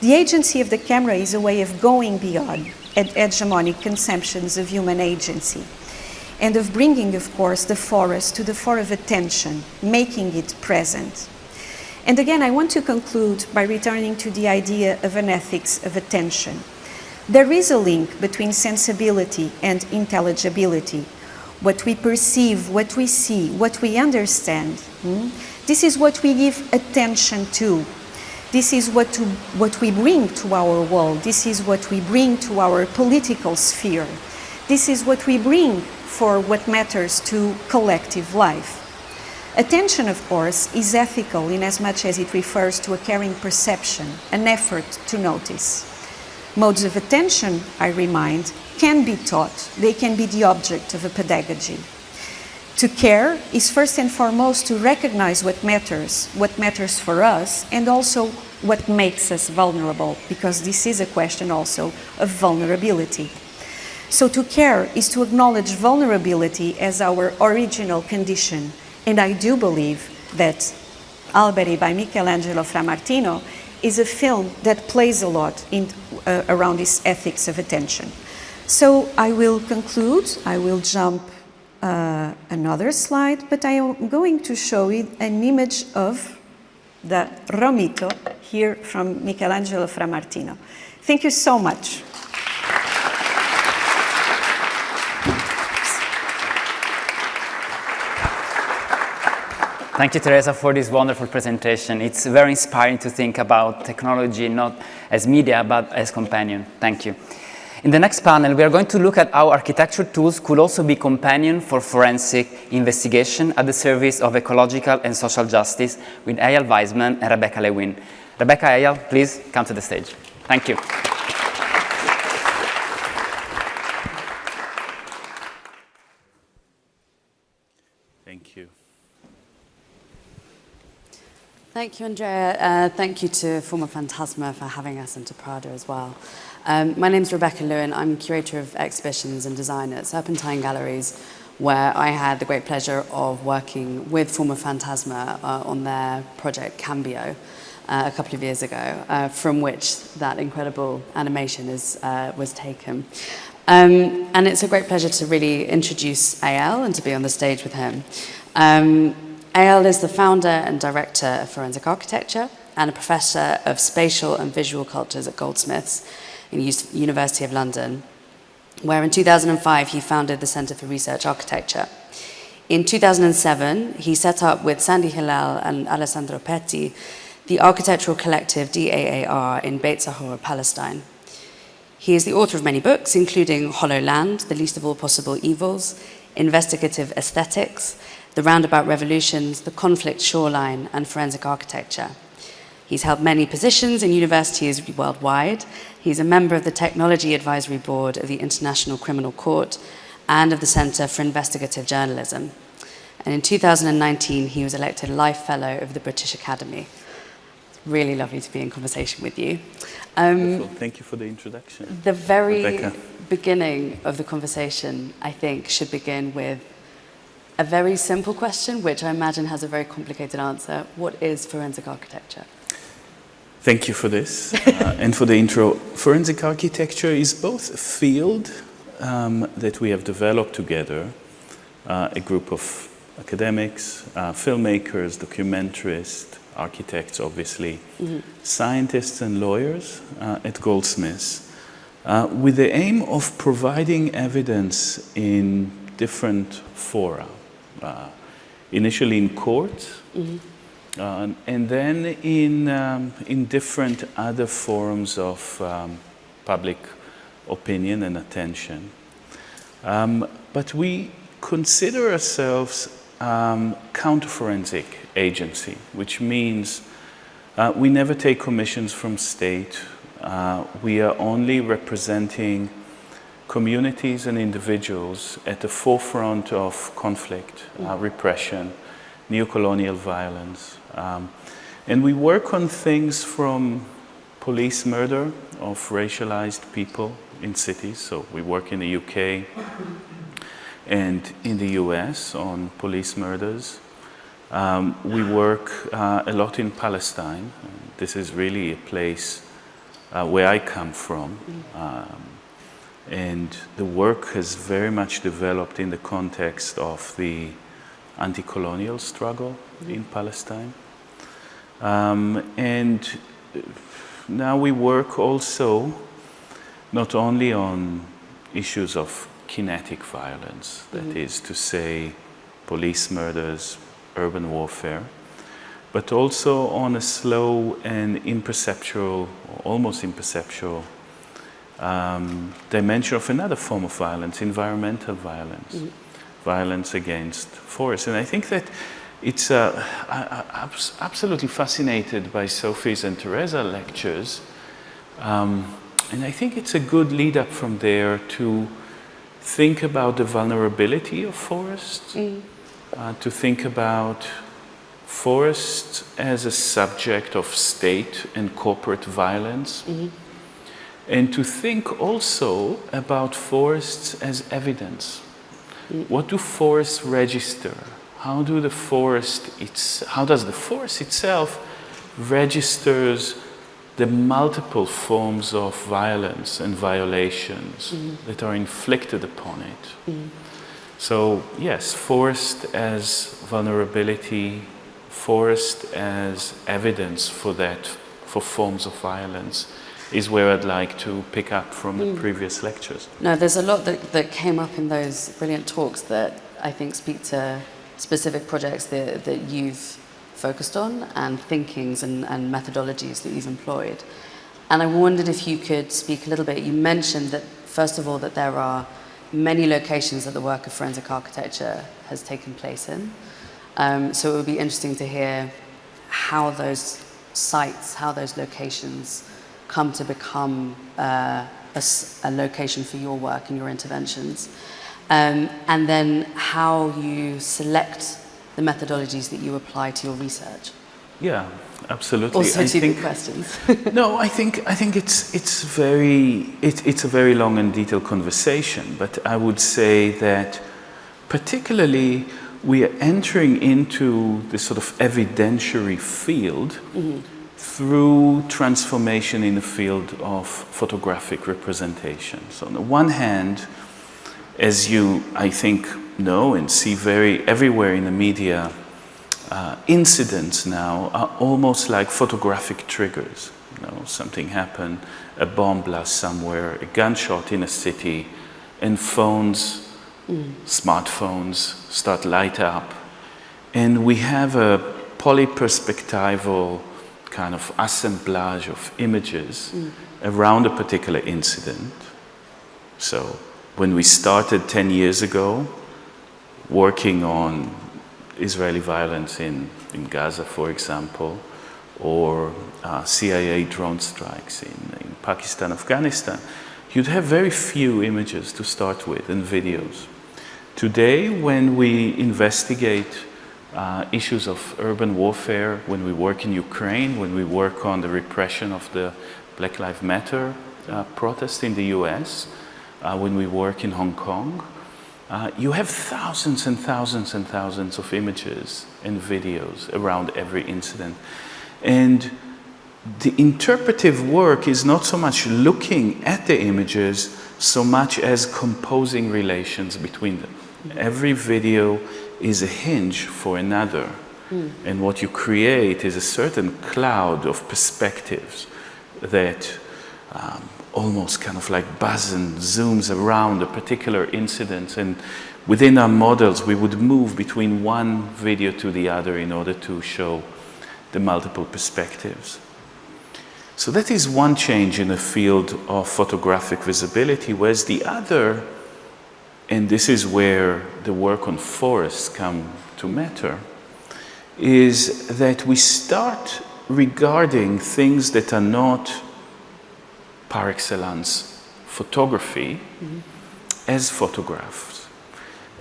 The agency of the camera is a way of going beyond hegemonic conceptions of human agency, and of bringing, of course, the forest to the fore of attention, making it present. And again, I want to conclude by returning to the idea of an ethics of attention. There is a link between sensibility and intelligibility. What we perceive, what we see, what we understand, this is what we give attention to. This is what we bring to our world. This is what we bring to our political sphere. This is what we bring for what matters to collective life. Attention, of course, is ethical in as much as it refers to a caring perception, an effort to notice. Modes of attention, I remind, can be taught. They can be the object of a pedagogy. To care is first and foremost to recognize what matters for us, and also what makes us vulnerable, because this is a question also of vulnerability. So to care is to acknowledge vulnerability as our original condition, and I do believe that Alberi by Michelangelo Framartino is a film that plays a lot around this ethics of attention. So I will conclude, I will jump another slide, but I am going to show you an image of the Romito here from Michelangelo Framartino. Thank you so much. Thank you, Teresa, for this wonderful presentation. It's very inspiring to think about technology not as media, but as companion. Thank you. In the next panel, we are going to look at how architecture tools could also be companion for forensic investigation at the service of ecological and social justice with EYAL WEIZMAN and Rebecca LEWIN. Rebecca, EYAL, please come to the stage. Thank you. Thank you. Thank you, Andrea. Thank you to Formafantasma for having us, and to Prada as well. My name is Rebecca LEWIN. I'm curator of exhibitions and design at Serpentine Galleries, where I had the great pleasure of working with Formafantasma on their project Cambio a couple of years ago, from which that incredible animation was taken. And it's a great pleasure to really introduce EYAL and to be on the stage with him. EYAL is the founder and director of forensic architecture and a professor of spatial and visual cultures at Goldsmiths in the University of London, where in 2005 he founded the Centre for Research Architecture. In 2007, he set up with Sandy Hillel and Alessandro Petti the architectural collective DAAR in Beit Zahor, Palestine. He is the author of many books, including Hollow Land, The Least of All Possible Evils, Investigative Aesthetics, The Roundabout Revolutions, The Conflict Shoreline, and Forensic Architecture. He's held many positions in universities worldwide. He's a member of the Technology Advisory Board of the International Criminal Court and of the Centre for Investigative Journalism. And in 2019, he was elected Life Fellow of the British Academy. It's really lovely to be in conversation with you. Thank you for the introduction. The very Rebecca. Beginning of the conversation, I think, should begin with a very simple question, which I imagine has a very complicated answer. What is forensic architecture? Thank you for this and for the intro. Forensic architecture is both a field that we have developed together, a group of academics, filmmakers, documentarists, architects, obviously, scientists and lawyers at Goldsmiths, with the aim of providing evidence in different fora. Initially in court, and then in different other forms of public opinion and attention. But we consider ourselves counter-forensic agency, which means we never take commissions from state. We are only representing communities and individuals at the forefront of conflict, repression, neocolonial violence. And we work on things from police murder of racialized people in cities. So we work in the UK and in the US on police murders. We work a lot in Palestine. This is really a place where I come from. And the work has very much developed in the context of the anti-colonial struggle in Palestine. And now we work also not only on issues of kinetic violence, that is to say police murders, urban warfare, but also on a slow and imperceptual, almost imperceptual dimension of another form of violence, environmental violence, violence against forests. And I think that it's absolutely fascinated by Sophie's and Teresa lectures, And I think it's a good lead up from there to think about the vulnerability of forests, to think about forests as a subject of state and corporate violence, and to think also about forests as evidence. What do forests register? How does the forest itself registers the multiple forms of violence and violations that are inflicted upon it? So yes, forest as vulnerability, forest as evidence for that, for forms of violence, is where I'd like to pick up from the previous lectures. No, there's a lot that came up in those brilliant talks that I think speak to specific projects that you've focused on and thinkings and methodologies that you've employed. And I wondered if you could speak a little bit. You mentioned that, first of all, that there are many locations that the work of forensic architecture has taken place in. So it would be interesting to hear how those sites, how those locations come to become a location for your work and your interventions. And then how you select the methodologies that you apply to your research. Yeah, absolutely. Also two big questions. No, I think it's a very long and detailed conversation, but I would say that particularly we are entering into this sort of evidentiary field through transformation in the field of photographic representation. So on the one hand, as you, I think, know and see everywhere in the media, incidents now are almost like photographic triggers. You know, something happened, a bomb blast somewhere, a gunshot in a city, and phones, smartphones start light up. And we have a polyperspectival kind of assemblage of images around a particular incident. So when we started 10 years ago, working on Israeli violence in Gaza, for example, or CIA drone strikes in Pakistan, Afghanistan, you'd have very few images to start with and videos. Today, when we investigate issues of urban warfare, when we work in Ukraine, when we work on the repression of the Black Lives Matter protest in the US, when we work in Hong Kong, you have thousands and thousands and thousands of images and videos around every incident. And the interpretive work is not so much looking at the images, so much as composing relations between them. Every video is a hinge for another. And what you create is a certain cloud of perspectives that almost kind of like buzz and zooms around a particular incident. And within our models, we would move between one video to the other in order to show the multiple perspectives. So that is one change in the field of photographic visibility, whereas the other, and this is where the work on forests come to matter, is that we start regarding things that are not par excellence photography as photographs.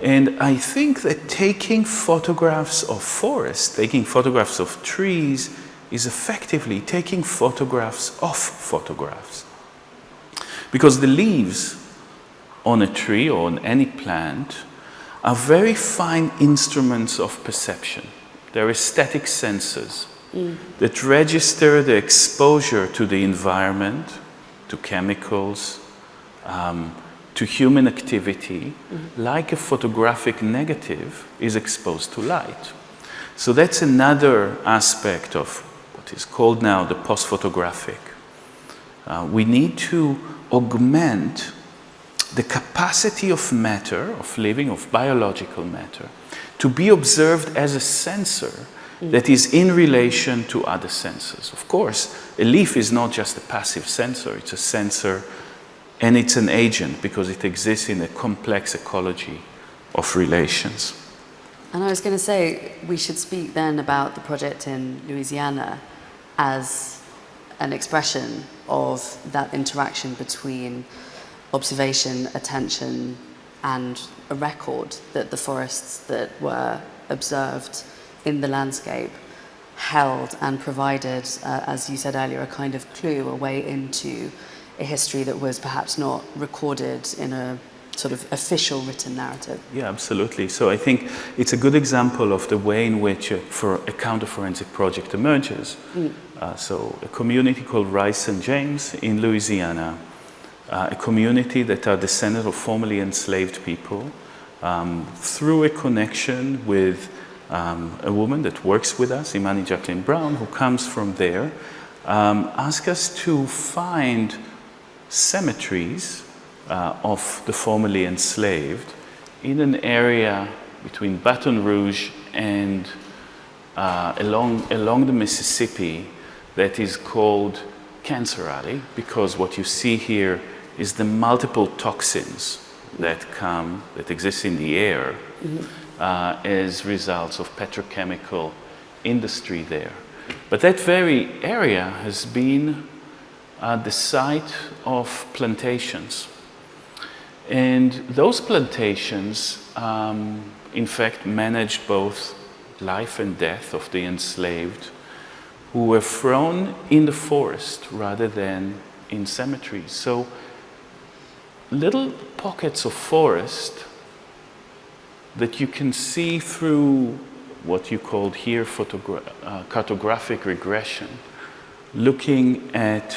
And I think that taking photographs of forests, taking photographs of trees, is effectively taking photographs of photographs. Because the leaves on a tree or on any plant are very fine instruments of perception. They're aesthetic sensors that register the exposure to the environment, to chemicals, to human activity, like a photographic negative is exposed to light. So that's another aspect of what is called now the post-photographic. We need to augment the capacity of matter, of living, of biological matter, to be observed as a sensor that is in relation to other sensors. Of course, a leaf is not just a passive sensor, it's a sensor and it's an agent because it exists in a complex ecology of relations. And I was going to say, we should speak then about the project in Louisiana as an expression of that interaction between observation, attention, and a record that the forests that were observed in the landscape held and provided, as you said earlier, a kind of clue, a way into a history that was perhaps not recorded in a sort of official written narrative. Yeah, absolutely. So I think it's a good example of the way in which a counter-forensic project emerges. So a community called Rice St. James in Louisiana, a community that are descendants of formerly enslaved people, through a connection with a woman that works with us, Imani Jacqueline Brown, who comes from there, ask us to find cemeteries of the formerly enslaved in an area between Baton Rouge and along the Mississippi that is called Cancer Alley, because what you see here is the multiple toxins that exist in the air as results of petrochemical industry there. But that very area has been the site of plantations. And those plantations, in fact, managed both life and death of the enslaved who were thrown in the forest rather than in cemeteries. So little pockets of forest that you can see through what you called here cartographic regression, looking at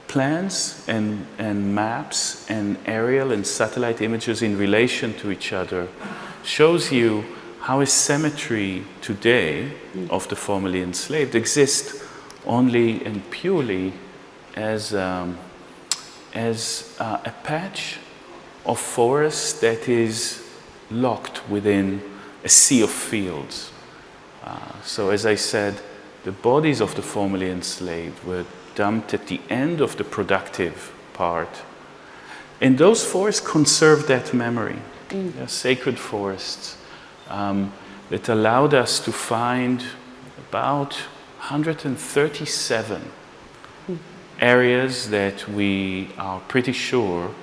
plans and maps and aerial and satellite images in relation to each other, shows you how a cemetery today of the formerly enslaved exists only and purely as a patch of forest that is locked within a sea of fields. So as I said, the bodies of the formerly enslaved were dumped at the end of the productive part. And those forests conserve that memory. They're sacred forests that allowed us to find about 137 areas that we are pretty sure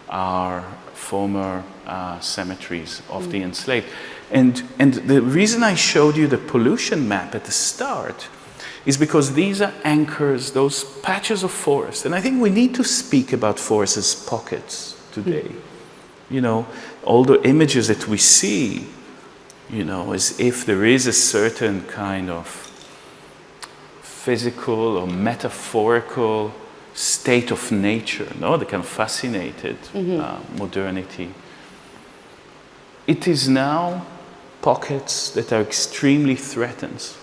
are former cemeteries of the enslaved. And the reason I showed you the pollution map at the start is because these are anchors, those patches of forest. And I think we need to speak about forests as pockets today. You know, all the images that we see, you know, as if there is a certain kind of physical or metaphorical state of nature, no, that kind of fascinated modernity. It is now pockets that are extremely threatened.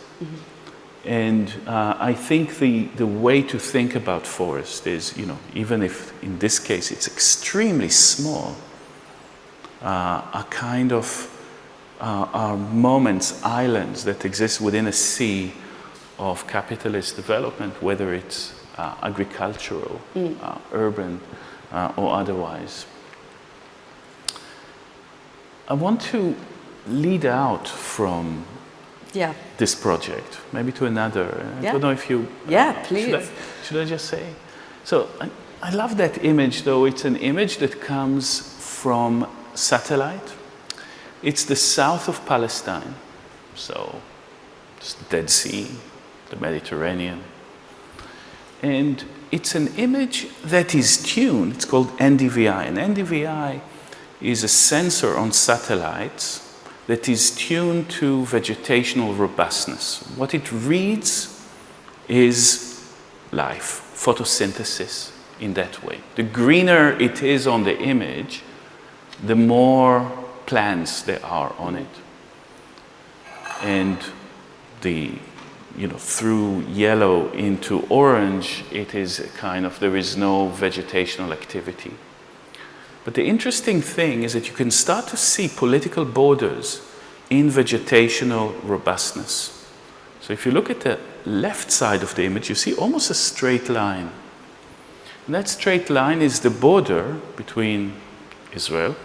And I think the way to think about forest is, you know, even if in this case it's extremely small, a kind of are moments, islands that exist within a sea of capitalist development, whether it's agricultural, urban, or otherwise. I want to lead out from this project, maybe to another. I don't know if you... Please. Should I just say? So I love that image, though. It's an image that comes from satellite. It's the south of Palestine. So it's the Dead Sea, the Mediterranean. And it's an image that is tuned. It's called NDVI. And NDVI is a sensor on satellites that is tuned to vegetational robustness. What it reads is life, photosynthesis in that way. The greener it is on the image, the more plants there are on it. And through yellow into orange, it is a kind of, there is no vegetational activity. But the interesting thing is that you can start to see political borders in vegetational robustness. So if you look at the left side of the image, you see almost a straight line. And that straight line is the border between Israel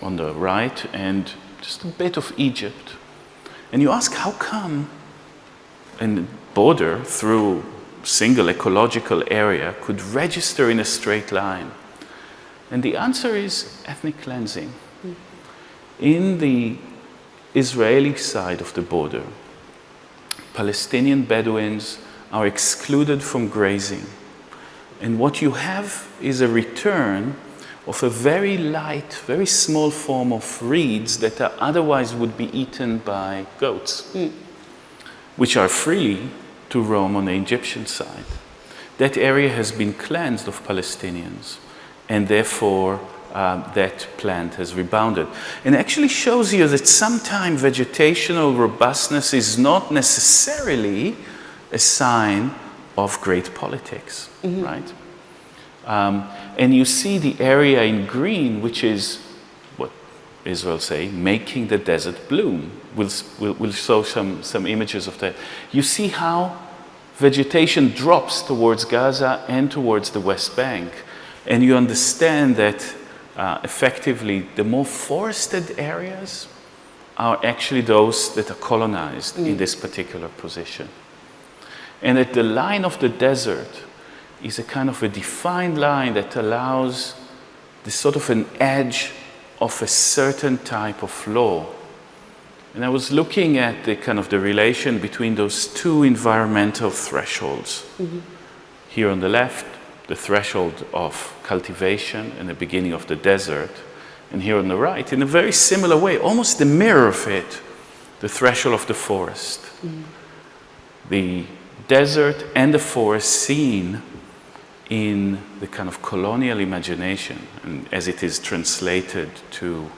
on the right and just a bit of Egypt. And you ask, how come a border through single ecological area could register in a straight line? And the answer is ethnic cleansing. In the Israeli side of the border, Palestinian Bedouins are excluded from grazing. And what you have is a return of a very light, very small form of reeds that otherwise would be eaten by goats, which are free to roam on the Egyptian side. That area has been cleansed of Palestinians, and therefore that plant has rebounded. And it actually shows you that sometimes vegetational robustness is not necessarily a sign of great politics, right? And you see the area in green, which is what Israel say, making the desert bloom. We'll show some images of that. You see how vegetation drops towards Gaza and towards the West Bank. And you understand that effectively the more forested areas are actually those that are colonized in this particular position. And at the line of the desert is a kind of a defined line that allows this sort of an edge of a certain type of law. And I was looking at the kind of the relation between those two environmental thresholds. Here on the left, the threshold of cultivation and the beginning of the desert. And here on the right, in a very similar way, almost the mirror of it, the threshold of the forest. The desert and the forest seen in the kind of colonial imagination, and as it is translated to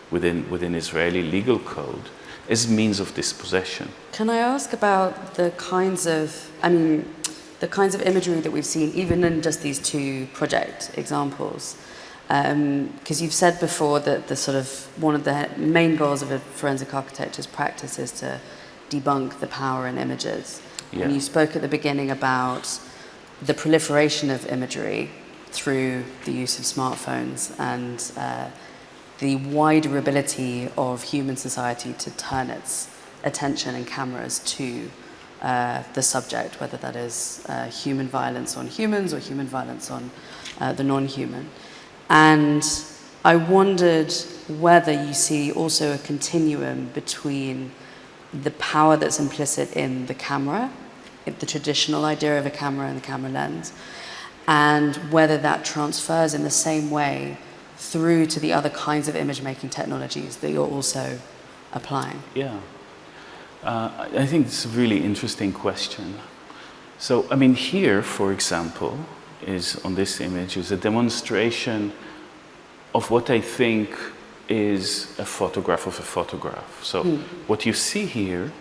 within Israeli legal code, as means of dispossession. Can I ask about the kinds of imagery that we've seen, even in just these two project examples? Because you've said before that one of the main goals of a forensic architecture's practice is to debunk the power in images. Yeah. And you spoke at the beginning about the proliferation of imagery through the use of smartphones and the wider ability of human society to turn its attention and cameras to the subject, whether that is human violence on humans or human violence on the non-human. And I wondered whether you see also a continuum between the power that's implicit in the camera, the traditional idea of a camera and the camera lens, and whether that transfers in the same way through to the other kinds of image-making technologies that you're also applying. Yeah. I think it's a really interesting question. So, I mean, here, for example, on this image, is a demonstration of what I think is a photograph of a photograph. So, what you see here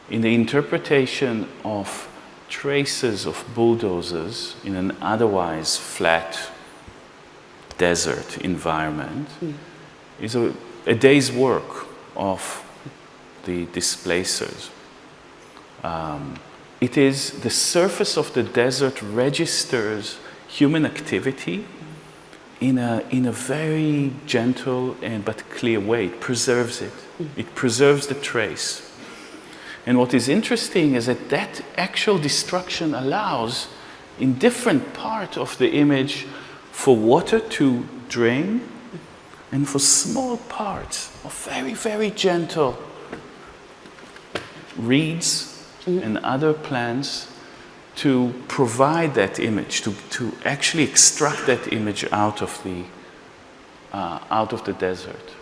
in the interpretation of traces of bulldozers in an otherwise flat desert environment is a day's work of the displacers. It is the surface of the desert registers human activity in a very gentle but clear way. It preserves it. It preserves the trace. And what is interesting is that actual destruction allows, in different parts of the image, for water to drain and for small parts of very, very gentle reeds and other plants to provide that image, to actually extract that image out of the desert.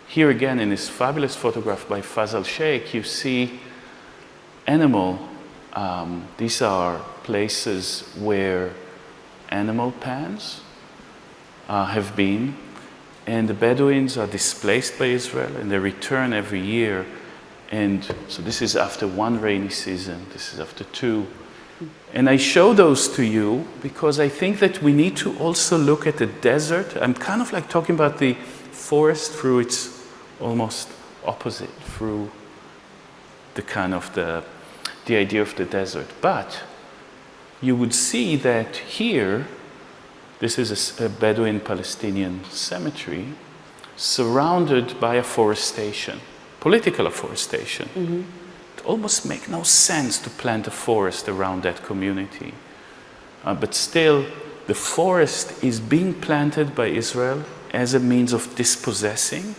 Here again, in this fabulous photograph by Fazal Sheikh, you see animal. These are places where animal pens have been, and the Bedouins are displaced by Israel, and they return every year. And so this is after one rainy season, this is after two. And I show those to you because I think that we need to also look at the desert. I'm kind of like talking about the forest through its almost opposite, through the kind of the idea of the desert. But you would see that here, this is a Bedouin Palestinian cemetery surrounded by afforestation, political afforestation. almost make no sense to plant a forest around that community. But still, the forest is being planted by Israel as a means of dispossessing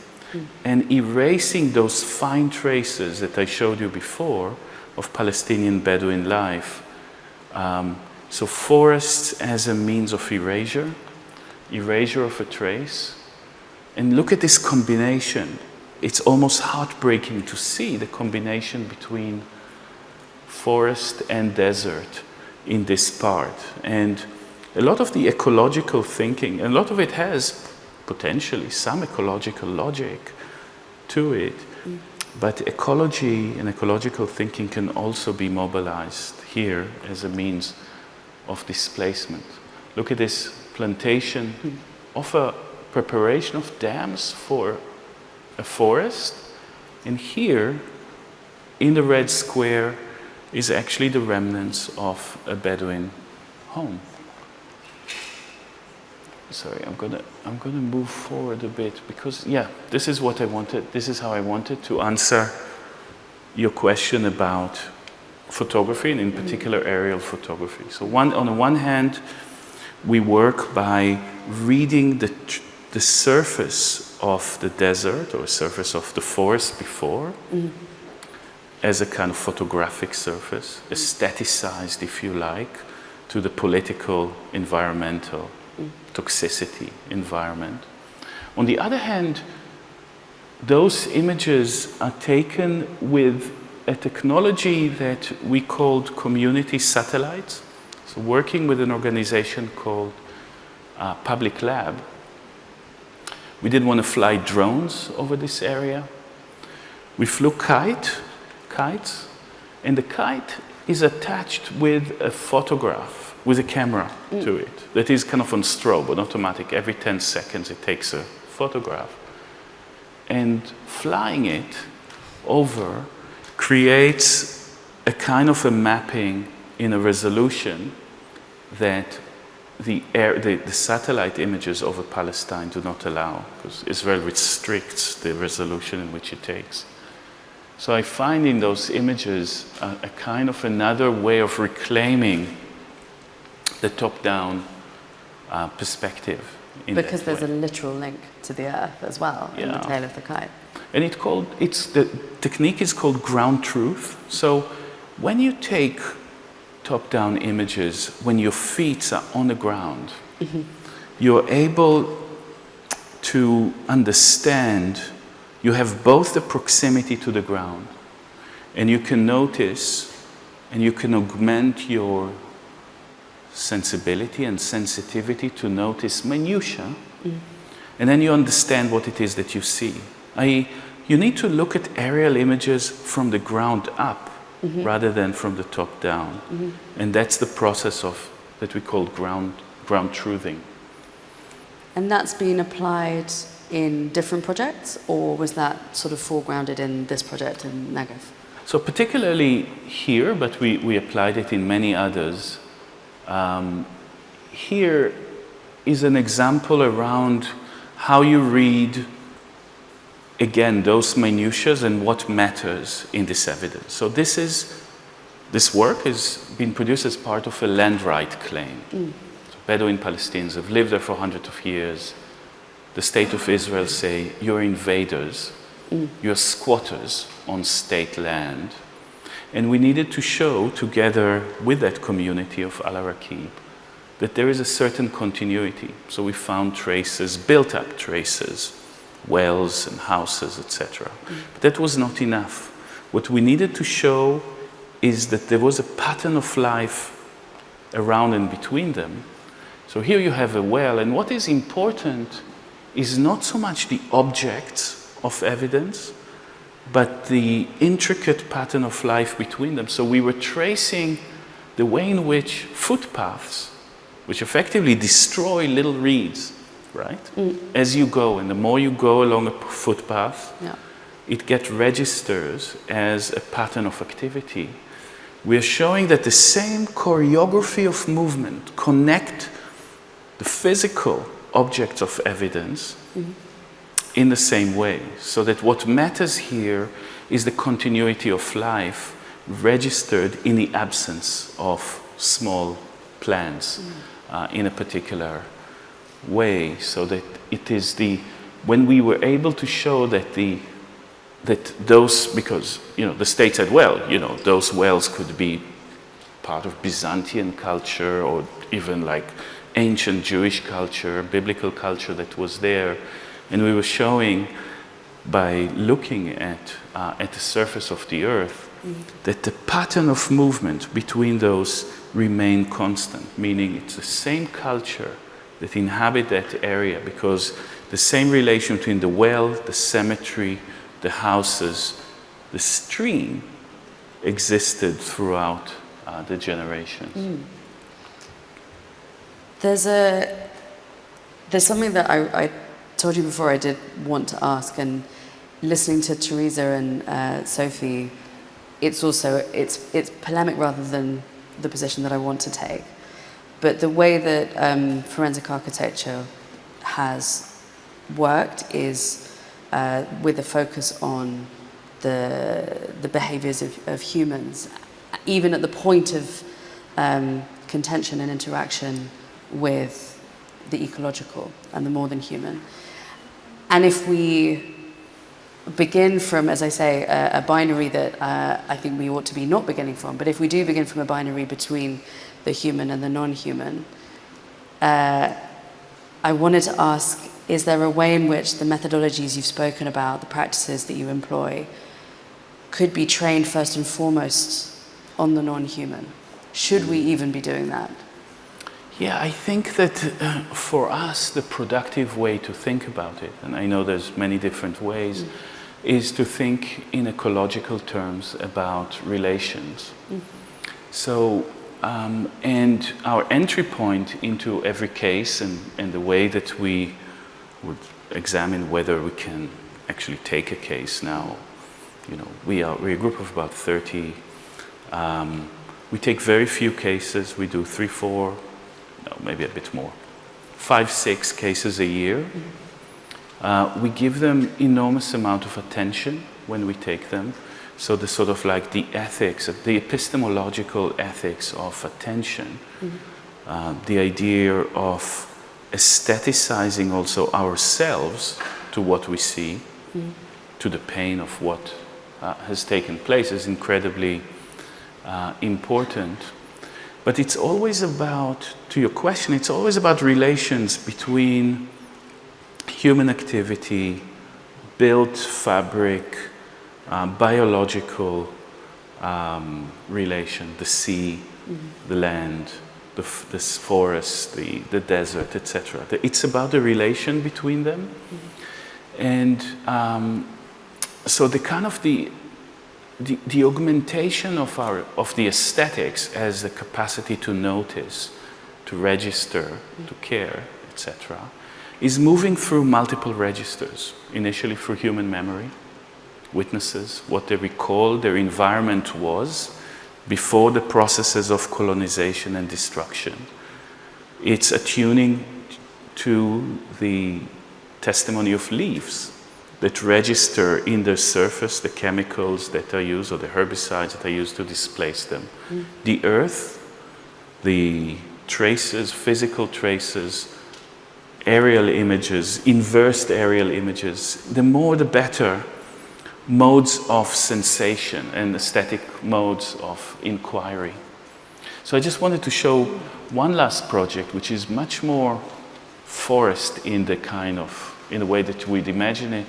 and erasing those fine traces that I showed you before of Palestinian Bedouin life. So forests as a means of erasure of a trace. And look at this combination. It's almost heartbreaking to see the combination between forest and desert in this part. And a lot of the ecological thinking, and a lot of it has potentially some ecological logic to it, but ecology and ecological thinking can also be mobilized here as a means of displacement. Look at this plantation of a preparation of dams for a forest, and here in the red square is actually the remnants of a Bedouin home. Sorry, I'm gonna move forward a bit because this is what I wanted. This is how I wanted to answer your question about photography, and in particular aerial photography. So on the one hand, we work by reading the surface of the desert or surface of the forest before as a kind of photographic surface, aestheticized, if you like, to the political, environmental, toxicity environment. On the other hand, those images are taken with a technology that we called community satellites. So working with an organization called Public Lab, we didn't want to fly drones over this area. We flew kites, and the kite is attached with a photograph, with a camera to it, that is kind of on strobe, on automatic. Every 10 seconds it takes a photograph. And flying it over creates a kind of a mapping in a resolution that the satellite images over Palestine do not allow, because Israel restricts the resolution in which it takes. So I find in those images a kind of another way of reclaiming the top-down perspective. Because there's a literal link to the earth as well in the tail of the kite. And the technique is called ground truth. So when you take top-down images, when your feet are on the ground, you're able to understand, you have both the proximity to the ground, and you can notice, and you can augment your sensibility and sensitivity to notice minutiae, and then you understand what it is that you see. You need to look at aerial images from the ground up rather than from the top down. And that's the process that we call ground truthing. And that's been applied in different projects, or was that sort of foregrounded in this project in Negev? So particularly here, but we applied it in many others. Here is an example around how you read, again, those minutiae and what matters in this evidence. So this work has been produced as part of a land right claim. So Bedouin Palestinians have lived there for hundreds of years. The state of Israel say, you're invaders, you're squatters on state land. And we needed to show, together with that community of Al-Araqib, that there is a certain continuity. So we found traces, built up traces, wells and houses, etc. But that was not enough. What we needed to show is that there was a pattern of life around and between them. So here you have a well, and what is important is not so much the objects of evidence, but the intricate pattern of life between them. So we were tracing the way in which footpaths, which effectively destroy little reeds, right? As you go, and the more you go along a footpath, it gets registered as a pattern of activity. We are showing that the same choreography of movement connect the physical objects of evidence in the same way, so that what matters here is the continuity of life registered in the absence of small plants in a particular way, so that it is when we were able to show that those, because the state said, well, those wells could be part of Byzantine culture or even like ancient Jewish culture, biblical culture that was there, and we were showing by looking at the surface of the earth that the pattern of movement between those remain constant, meaning it's the same culture that inhabit that area, because the same relation between the well, the cemetery, the houses, the stream existed throughout the generations. There's something that I told you before I did want to ask, and listening to Teresa and Sophie, it's polemic rather than the position that I want to take. But the way that forensic architecture has worked is with a focus on the behaviors of humans, even at the point of contention and interaction with the ecological and the more than human. And if we begin from, as I say, a binary that I think we ought to be not beginning from, but if we do begin from a binary between the human and the non-human, I wanted to ask, is there a way in which the methodologies you've spoken about, the practices that you employ, could be trained first and foremost on the non-human? Should we even be doing that? Yeah, I think that for us, the productive way to think about it, and I know there's many different ways, is to think in ecological terms about relations. So, and our entry point into every case and the way that we would examine whether we can actually take a case now, we're a group of about 30. We take very few cases. We do 3, 4, maybe a bit more, 5, 6 cases a year. We give them enormous amount of attention when we take them. So the sort of like the ethics, the epistemological ethics of attention, the idea of aestheticizing also ourselves to what we see, to the pain of what has taken place is incredibly important. But it's always about, to your question, it's always about relations between human activity, built fabric, biological relation, the sea, the land, the forest, the desert, etc. It's about the relation between them. And so the kind of the augmentation of the aesthetics as the capacity to notice, to register, to care, etc., is moving through multiple registers, initially through human memory, witnesses, what they recall their environment was before the processes of colonization and destruction. It's attuning to the testimony of leaves that register in their surface the chemicals that are used or the herbicides that are used to displace them. The earth, the traces, physical traces, aerial images, inversed aerial images, the more the better modes of sensation and aesthetic modes of inquiry. So I just wanted to show one last project, which is much more forest in the way that we'd imagine it.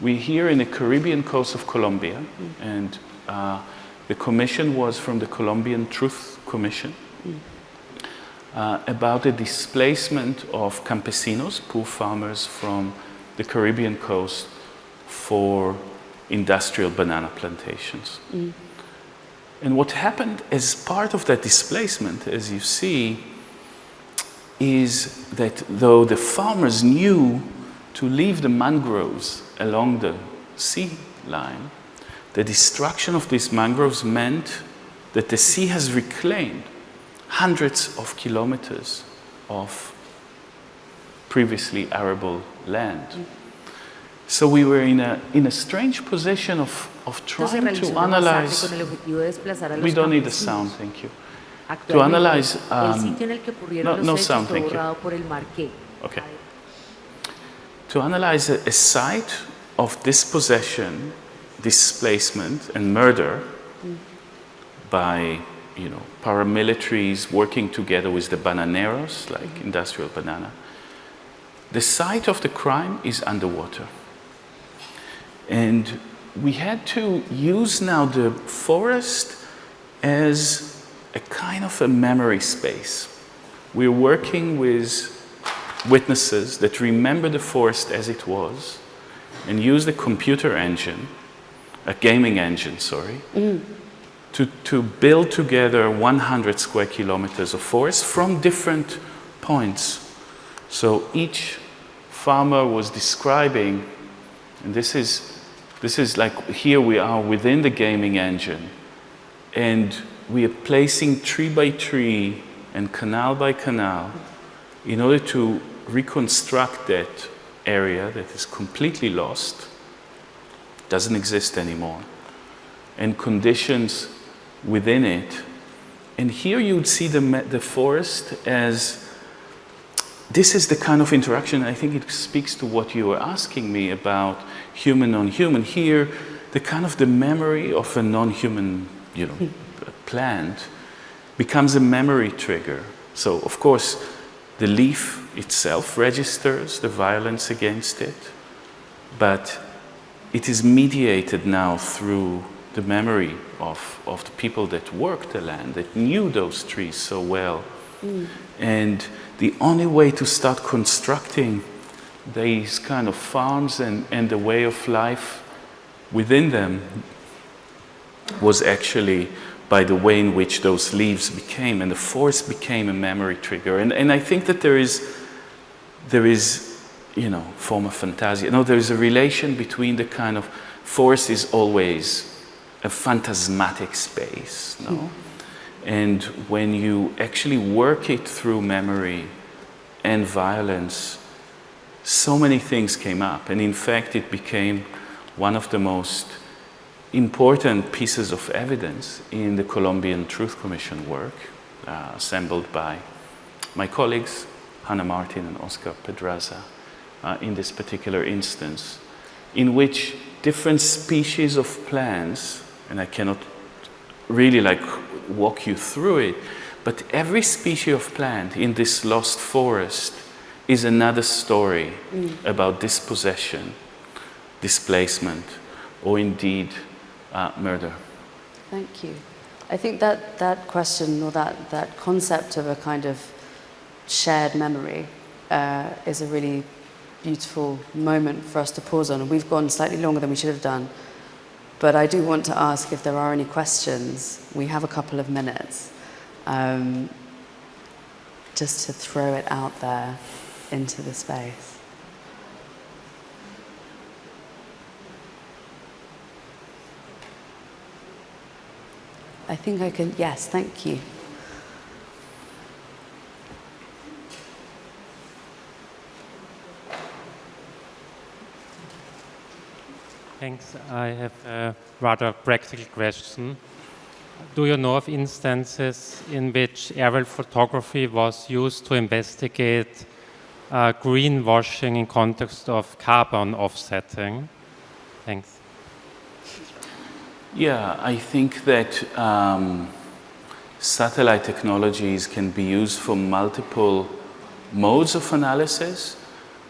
We're here in the Caribbean coast of Colombia, and the commission was from the Colombian Truth Commission about the displacement of campesinos, poor farmers from the Caribbean coast for industrial banana plantations. And what happened as part of that displacement, as you see, is that though the farmers knew to leave the mangroves along the sea line, the destruction of these mangroves meant that the sea has reclaimed hundreds of kilometers of previously arable land. So we were in a strange position of trying to analyze. We don't need the sound, thank you. To analyze. No sound, thank you. Okay. To analyze a site of dispossession, displacement, and murder by, paramilitaries working together with the bananeros, like industrial banana. The site of the crime is underwater. And we had to use now the forest as a kind of a memory space. We're working with witnesses that remember the forest as it was and use the computer engine, a gaming engine, sorry, to build together 100 square kilometers of forest from different points. So each farmer was describing, and this is like, here we are within the gaming engine, and we are placing tree by tree and canal by canal in order to reconstruct that area that is completely lost, doesn't exist anymore, and conditions within it. And here you would see the forest as, this is the kind of interaction, I think it speaks to what you were asking me about human on human. Here, the memory of a non-human, plant becomes a memory trigger. So, of course, the leaf itself registers the violence against it, but it is mediated now through the memory of the people that worked the land, that knew those trees so well. And the only way to start constructing these kind of farms and the way of life within them was actually by the way in which those leaves became, and the forest became a memory trigger. And I think that there is Formafantasma. There is a relation between the kind of, forest is always a phantasmatic space, no? And when you actually work it through memory and violence, so many things came up. And in fact, it became one of the most important pieces of evidence in the Colombian Truth Commission work, assembled by my colleagues, Hannah Martin and Oscar Pedraza, in this particular instance, in which different species of plants, and I cannot really walk you through it, but every species of plant in this lost forest is another story about dispossession, displacement, or indeed murder. Thank you. I think that question, or that concept of a kind of shared memory is a really beautiful moment for us to pause on. And we've gone slightly longer than we should have done. But I do want to ask if there are any questions. We have a couple of minutes. Just to throw it out there into the space. I think I can, yes, thank you. Thanks. I have a rather practical question. Do you know of instances in which aerial photography was used to investigate greenwashing in context of carbon offsetting? Thanks. Yeah, I think that satellite technologies can be used for multiple modes of analysis.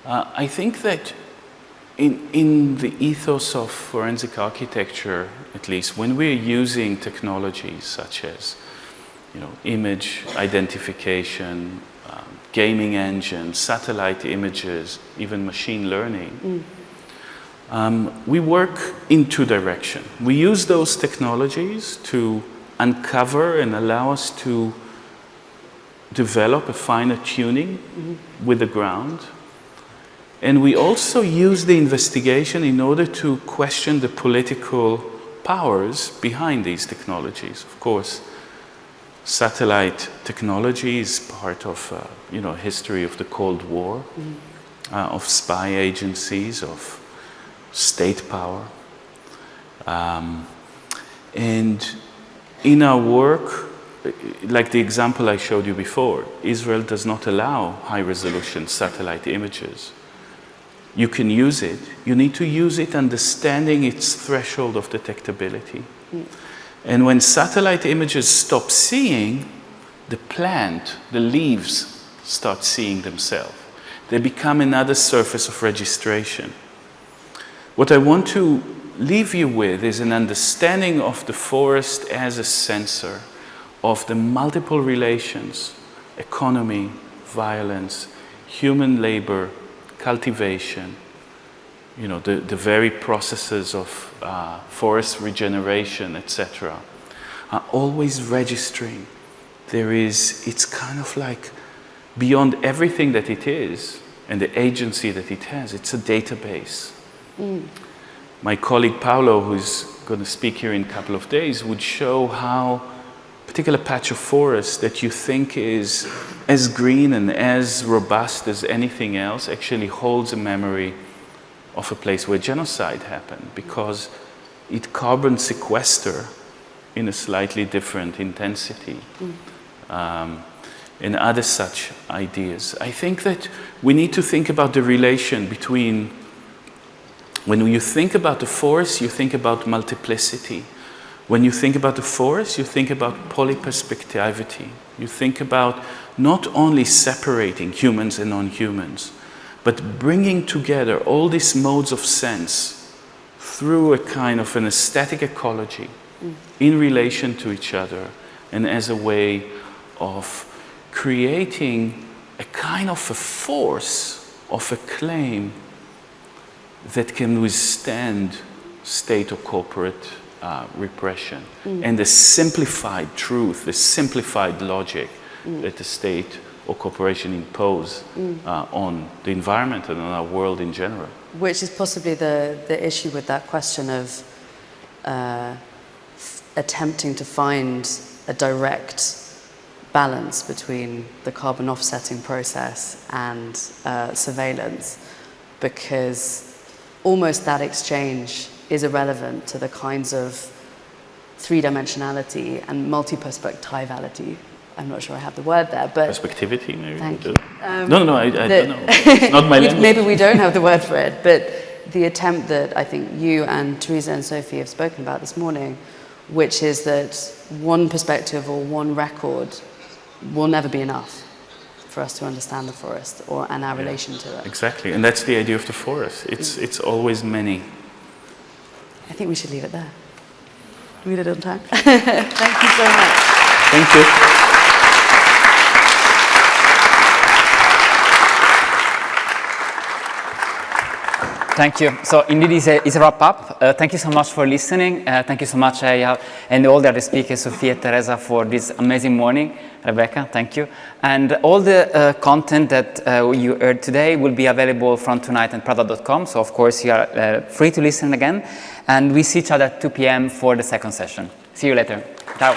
I think that in the ethos of forensic architecture, at least, when we're using technologies such as, image identification, gaming engines, satellite images, even machine learning, we work in two directions. We use those technologies to uncover and allow us to develop a finer tuning with the ground. And we also use the investigation in order to question the political powers behind these technologies. Of course, satellite technology is part of history of the Cold War, of spy agencies, of state power. And in our work, like the example I showed you before, Israel does not allow high-resolution satellite images. You can use it. You need to use it understanding its threshold of detectability. And when satellite images stop seeing, the plant, the leaves, start seeing themselves. They become another surface of registration. What I want to leave you with is an understanding of the forest as a sensor of the multiple relations, economy, violence, human labor, cultivation, you know, the very processes of forest regeneration, etc., are always registering. It's kind of like beyond everything that it is and the agency that it has, it's a database. My colleague Paolo, who's going to speak here in a couple of days, would show how a particular patch of forest that you think is as green and as robust as anything else actually holds a memory of a place where genocide happened, because it carbon sequesters in a slightly different intensity. And other such ideas. I think that we need to think about the relation between, when you think about the forest, you think about multiplicity. When you think about the forest, you think about polyperspectivity. You think about not only separating humans and non-humans, but bringing together all these modes of sense through a kind of an aesthetic ecology in relation to each other and as a way of creating a kind of a force of a claim that can withstand state or corporate repression, and the simplified truth, the simplified logic that the state or corporation impose on the environment and on our world in general. Which is possibly the issue with that question of attempting to find a direct balance between the carbon offsetting process and surveillance, because almost that exchange is irrelevant to the kinds of three-dimensionality and multi-perspectivality. I'm not sure I have the word there, but... Perspectivity, maybe? Thank you. I don't know. It's not my language. Maybe we don't have the word for it, but the attempt that I think you and Teresa and Sophie have spoken about this morning, which is that one perspective or one record will never be enough for us to understand the forest and our relation to it. Exactly, and that's the idea of the forest. It's always many. I think we should leave it there. We did it on time. Thank you so much. Thank you. Thank you. So indeed, it's a wrap up. Thank you so much for listening. Thank you so much, EYAL, and all the other speakers, Sophie and Teresa, for this amazing morning. Rebecca, thank you. And all the content that you heard today will be available from tonight on Prada.com. So of course, you are free to listen again. And we see each other at 2 p.m. for the second session. See you later. Ciao.